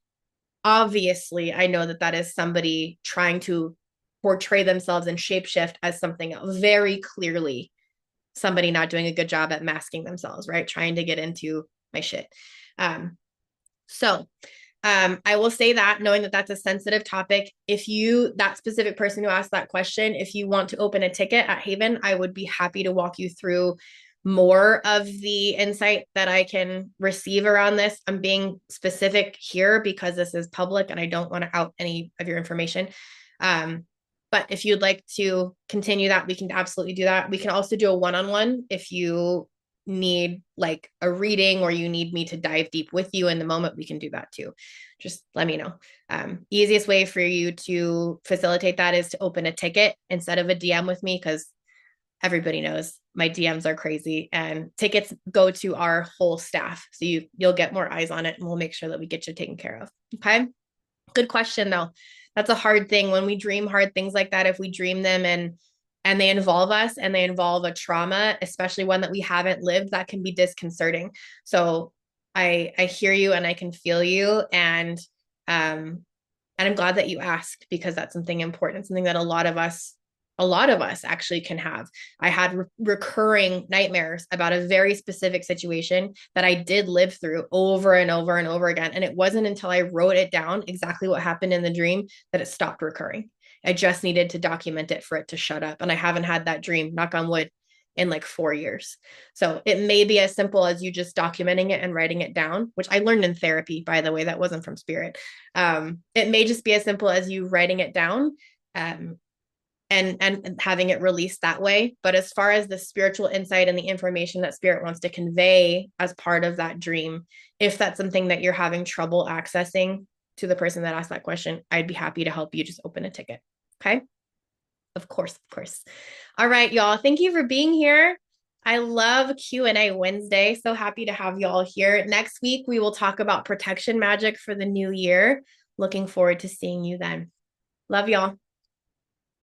Obviously, I know that that is somebody trying to portray themselves and shapeshift as something else. Very clearly, somebody not doing a good job at masking themselves, right? Trying to get into my shit. Um, so I will say that, knowing that that's a sensitive topic, if you, that specific person who asked that question, if you want to open a ticket at Haven, I would be happy to walk you through more of the insight that I can receive around this. I'm being specific here because this is public and I don't want to out any of your information. But if you'd like to continue that, we can absolutely do that. We can also do a one-on-one if you need like a reading or you need me to dive deep with you in the moment, we can do that too. Just let me know. Easiest way for you to facilitate that is to open a ticket instead of a DM with me, because everybody knows my DMs are crazy and tickets go to our whole staff. So you'll get more eyes on it and we'll make sure that we get you taken care of. Okay. Good question though. That's a hard thing when we dream hard things like that. If we dream them and they involve us and they involve a trauma, especially one that we haven't lived, that can be disconcerting. So I hear you and I can feel you. And I'm glad that you asked, because that's something important, something that a lot of us actually can have. I had recurring nightmares about a very specific situation that I did live through over and over and over again. And it wasn't until I wrote it down exactly what happened in the dream that it stopped recurring. I just needed to document it for it to shut up. And I haven't had that dream, knock on wood, in like 4 years. So it may be as simple as you just documenting it and writing it down, which I learned in therapy, by the way, that wasn't from spirit. It may just be as simple as you writing it down, and having it released that way. But as far as the spiritual insight and the information that spirit wants to convey as part of that dream, if that's something that you're having trouble accessing, to the person that asked that question, I'd be happy to help you just open a ticket. Okay. Of course, of course. All right, y'all. Thank you for being here. I love Q&A Wednesday. So happy to have y'all here. Next week, we will talk about protection magic for the new year. Looking forward to seeing you then. Love y'all.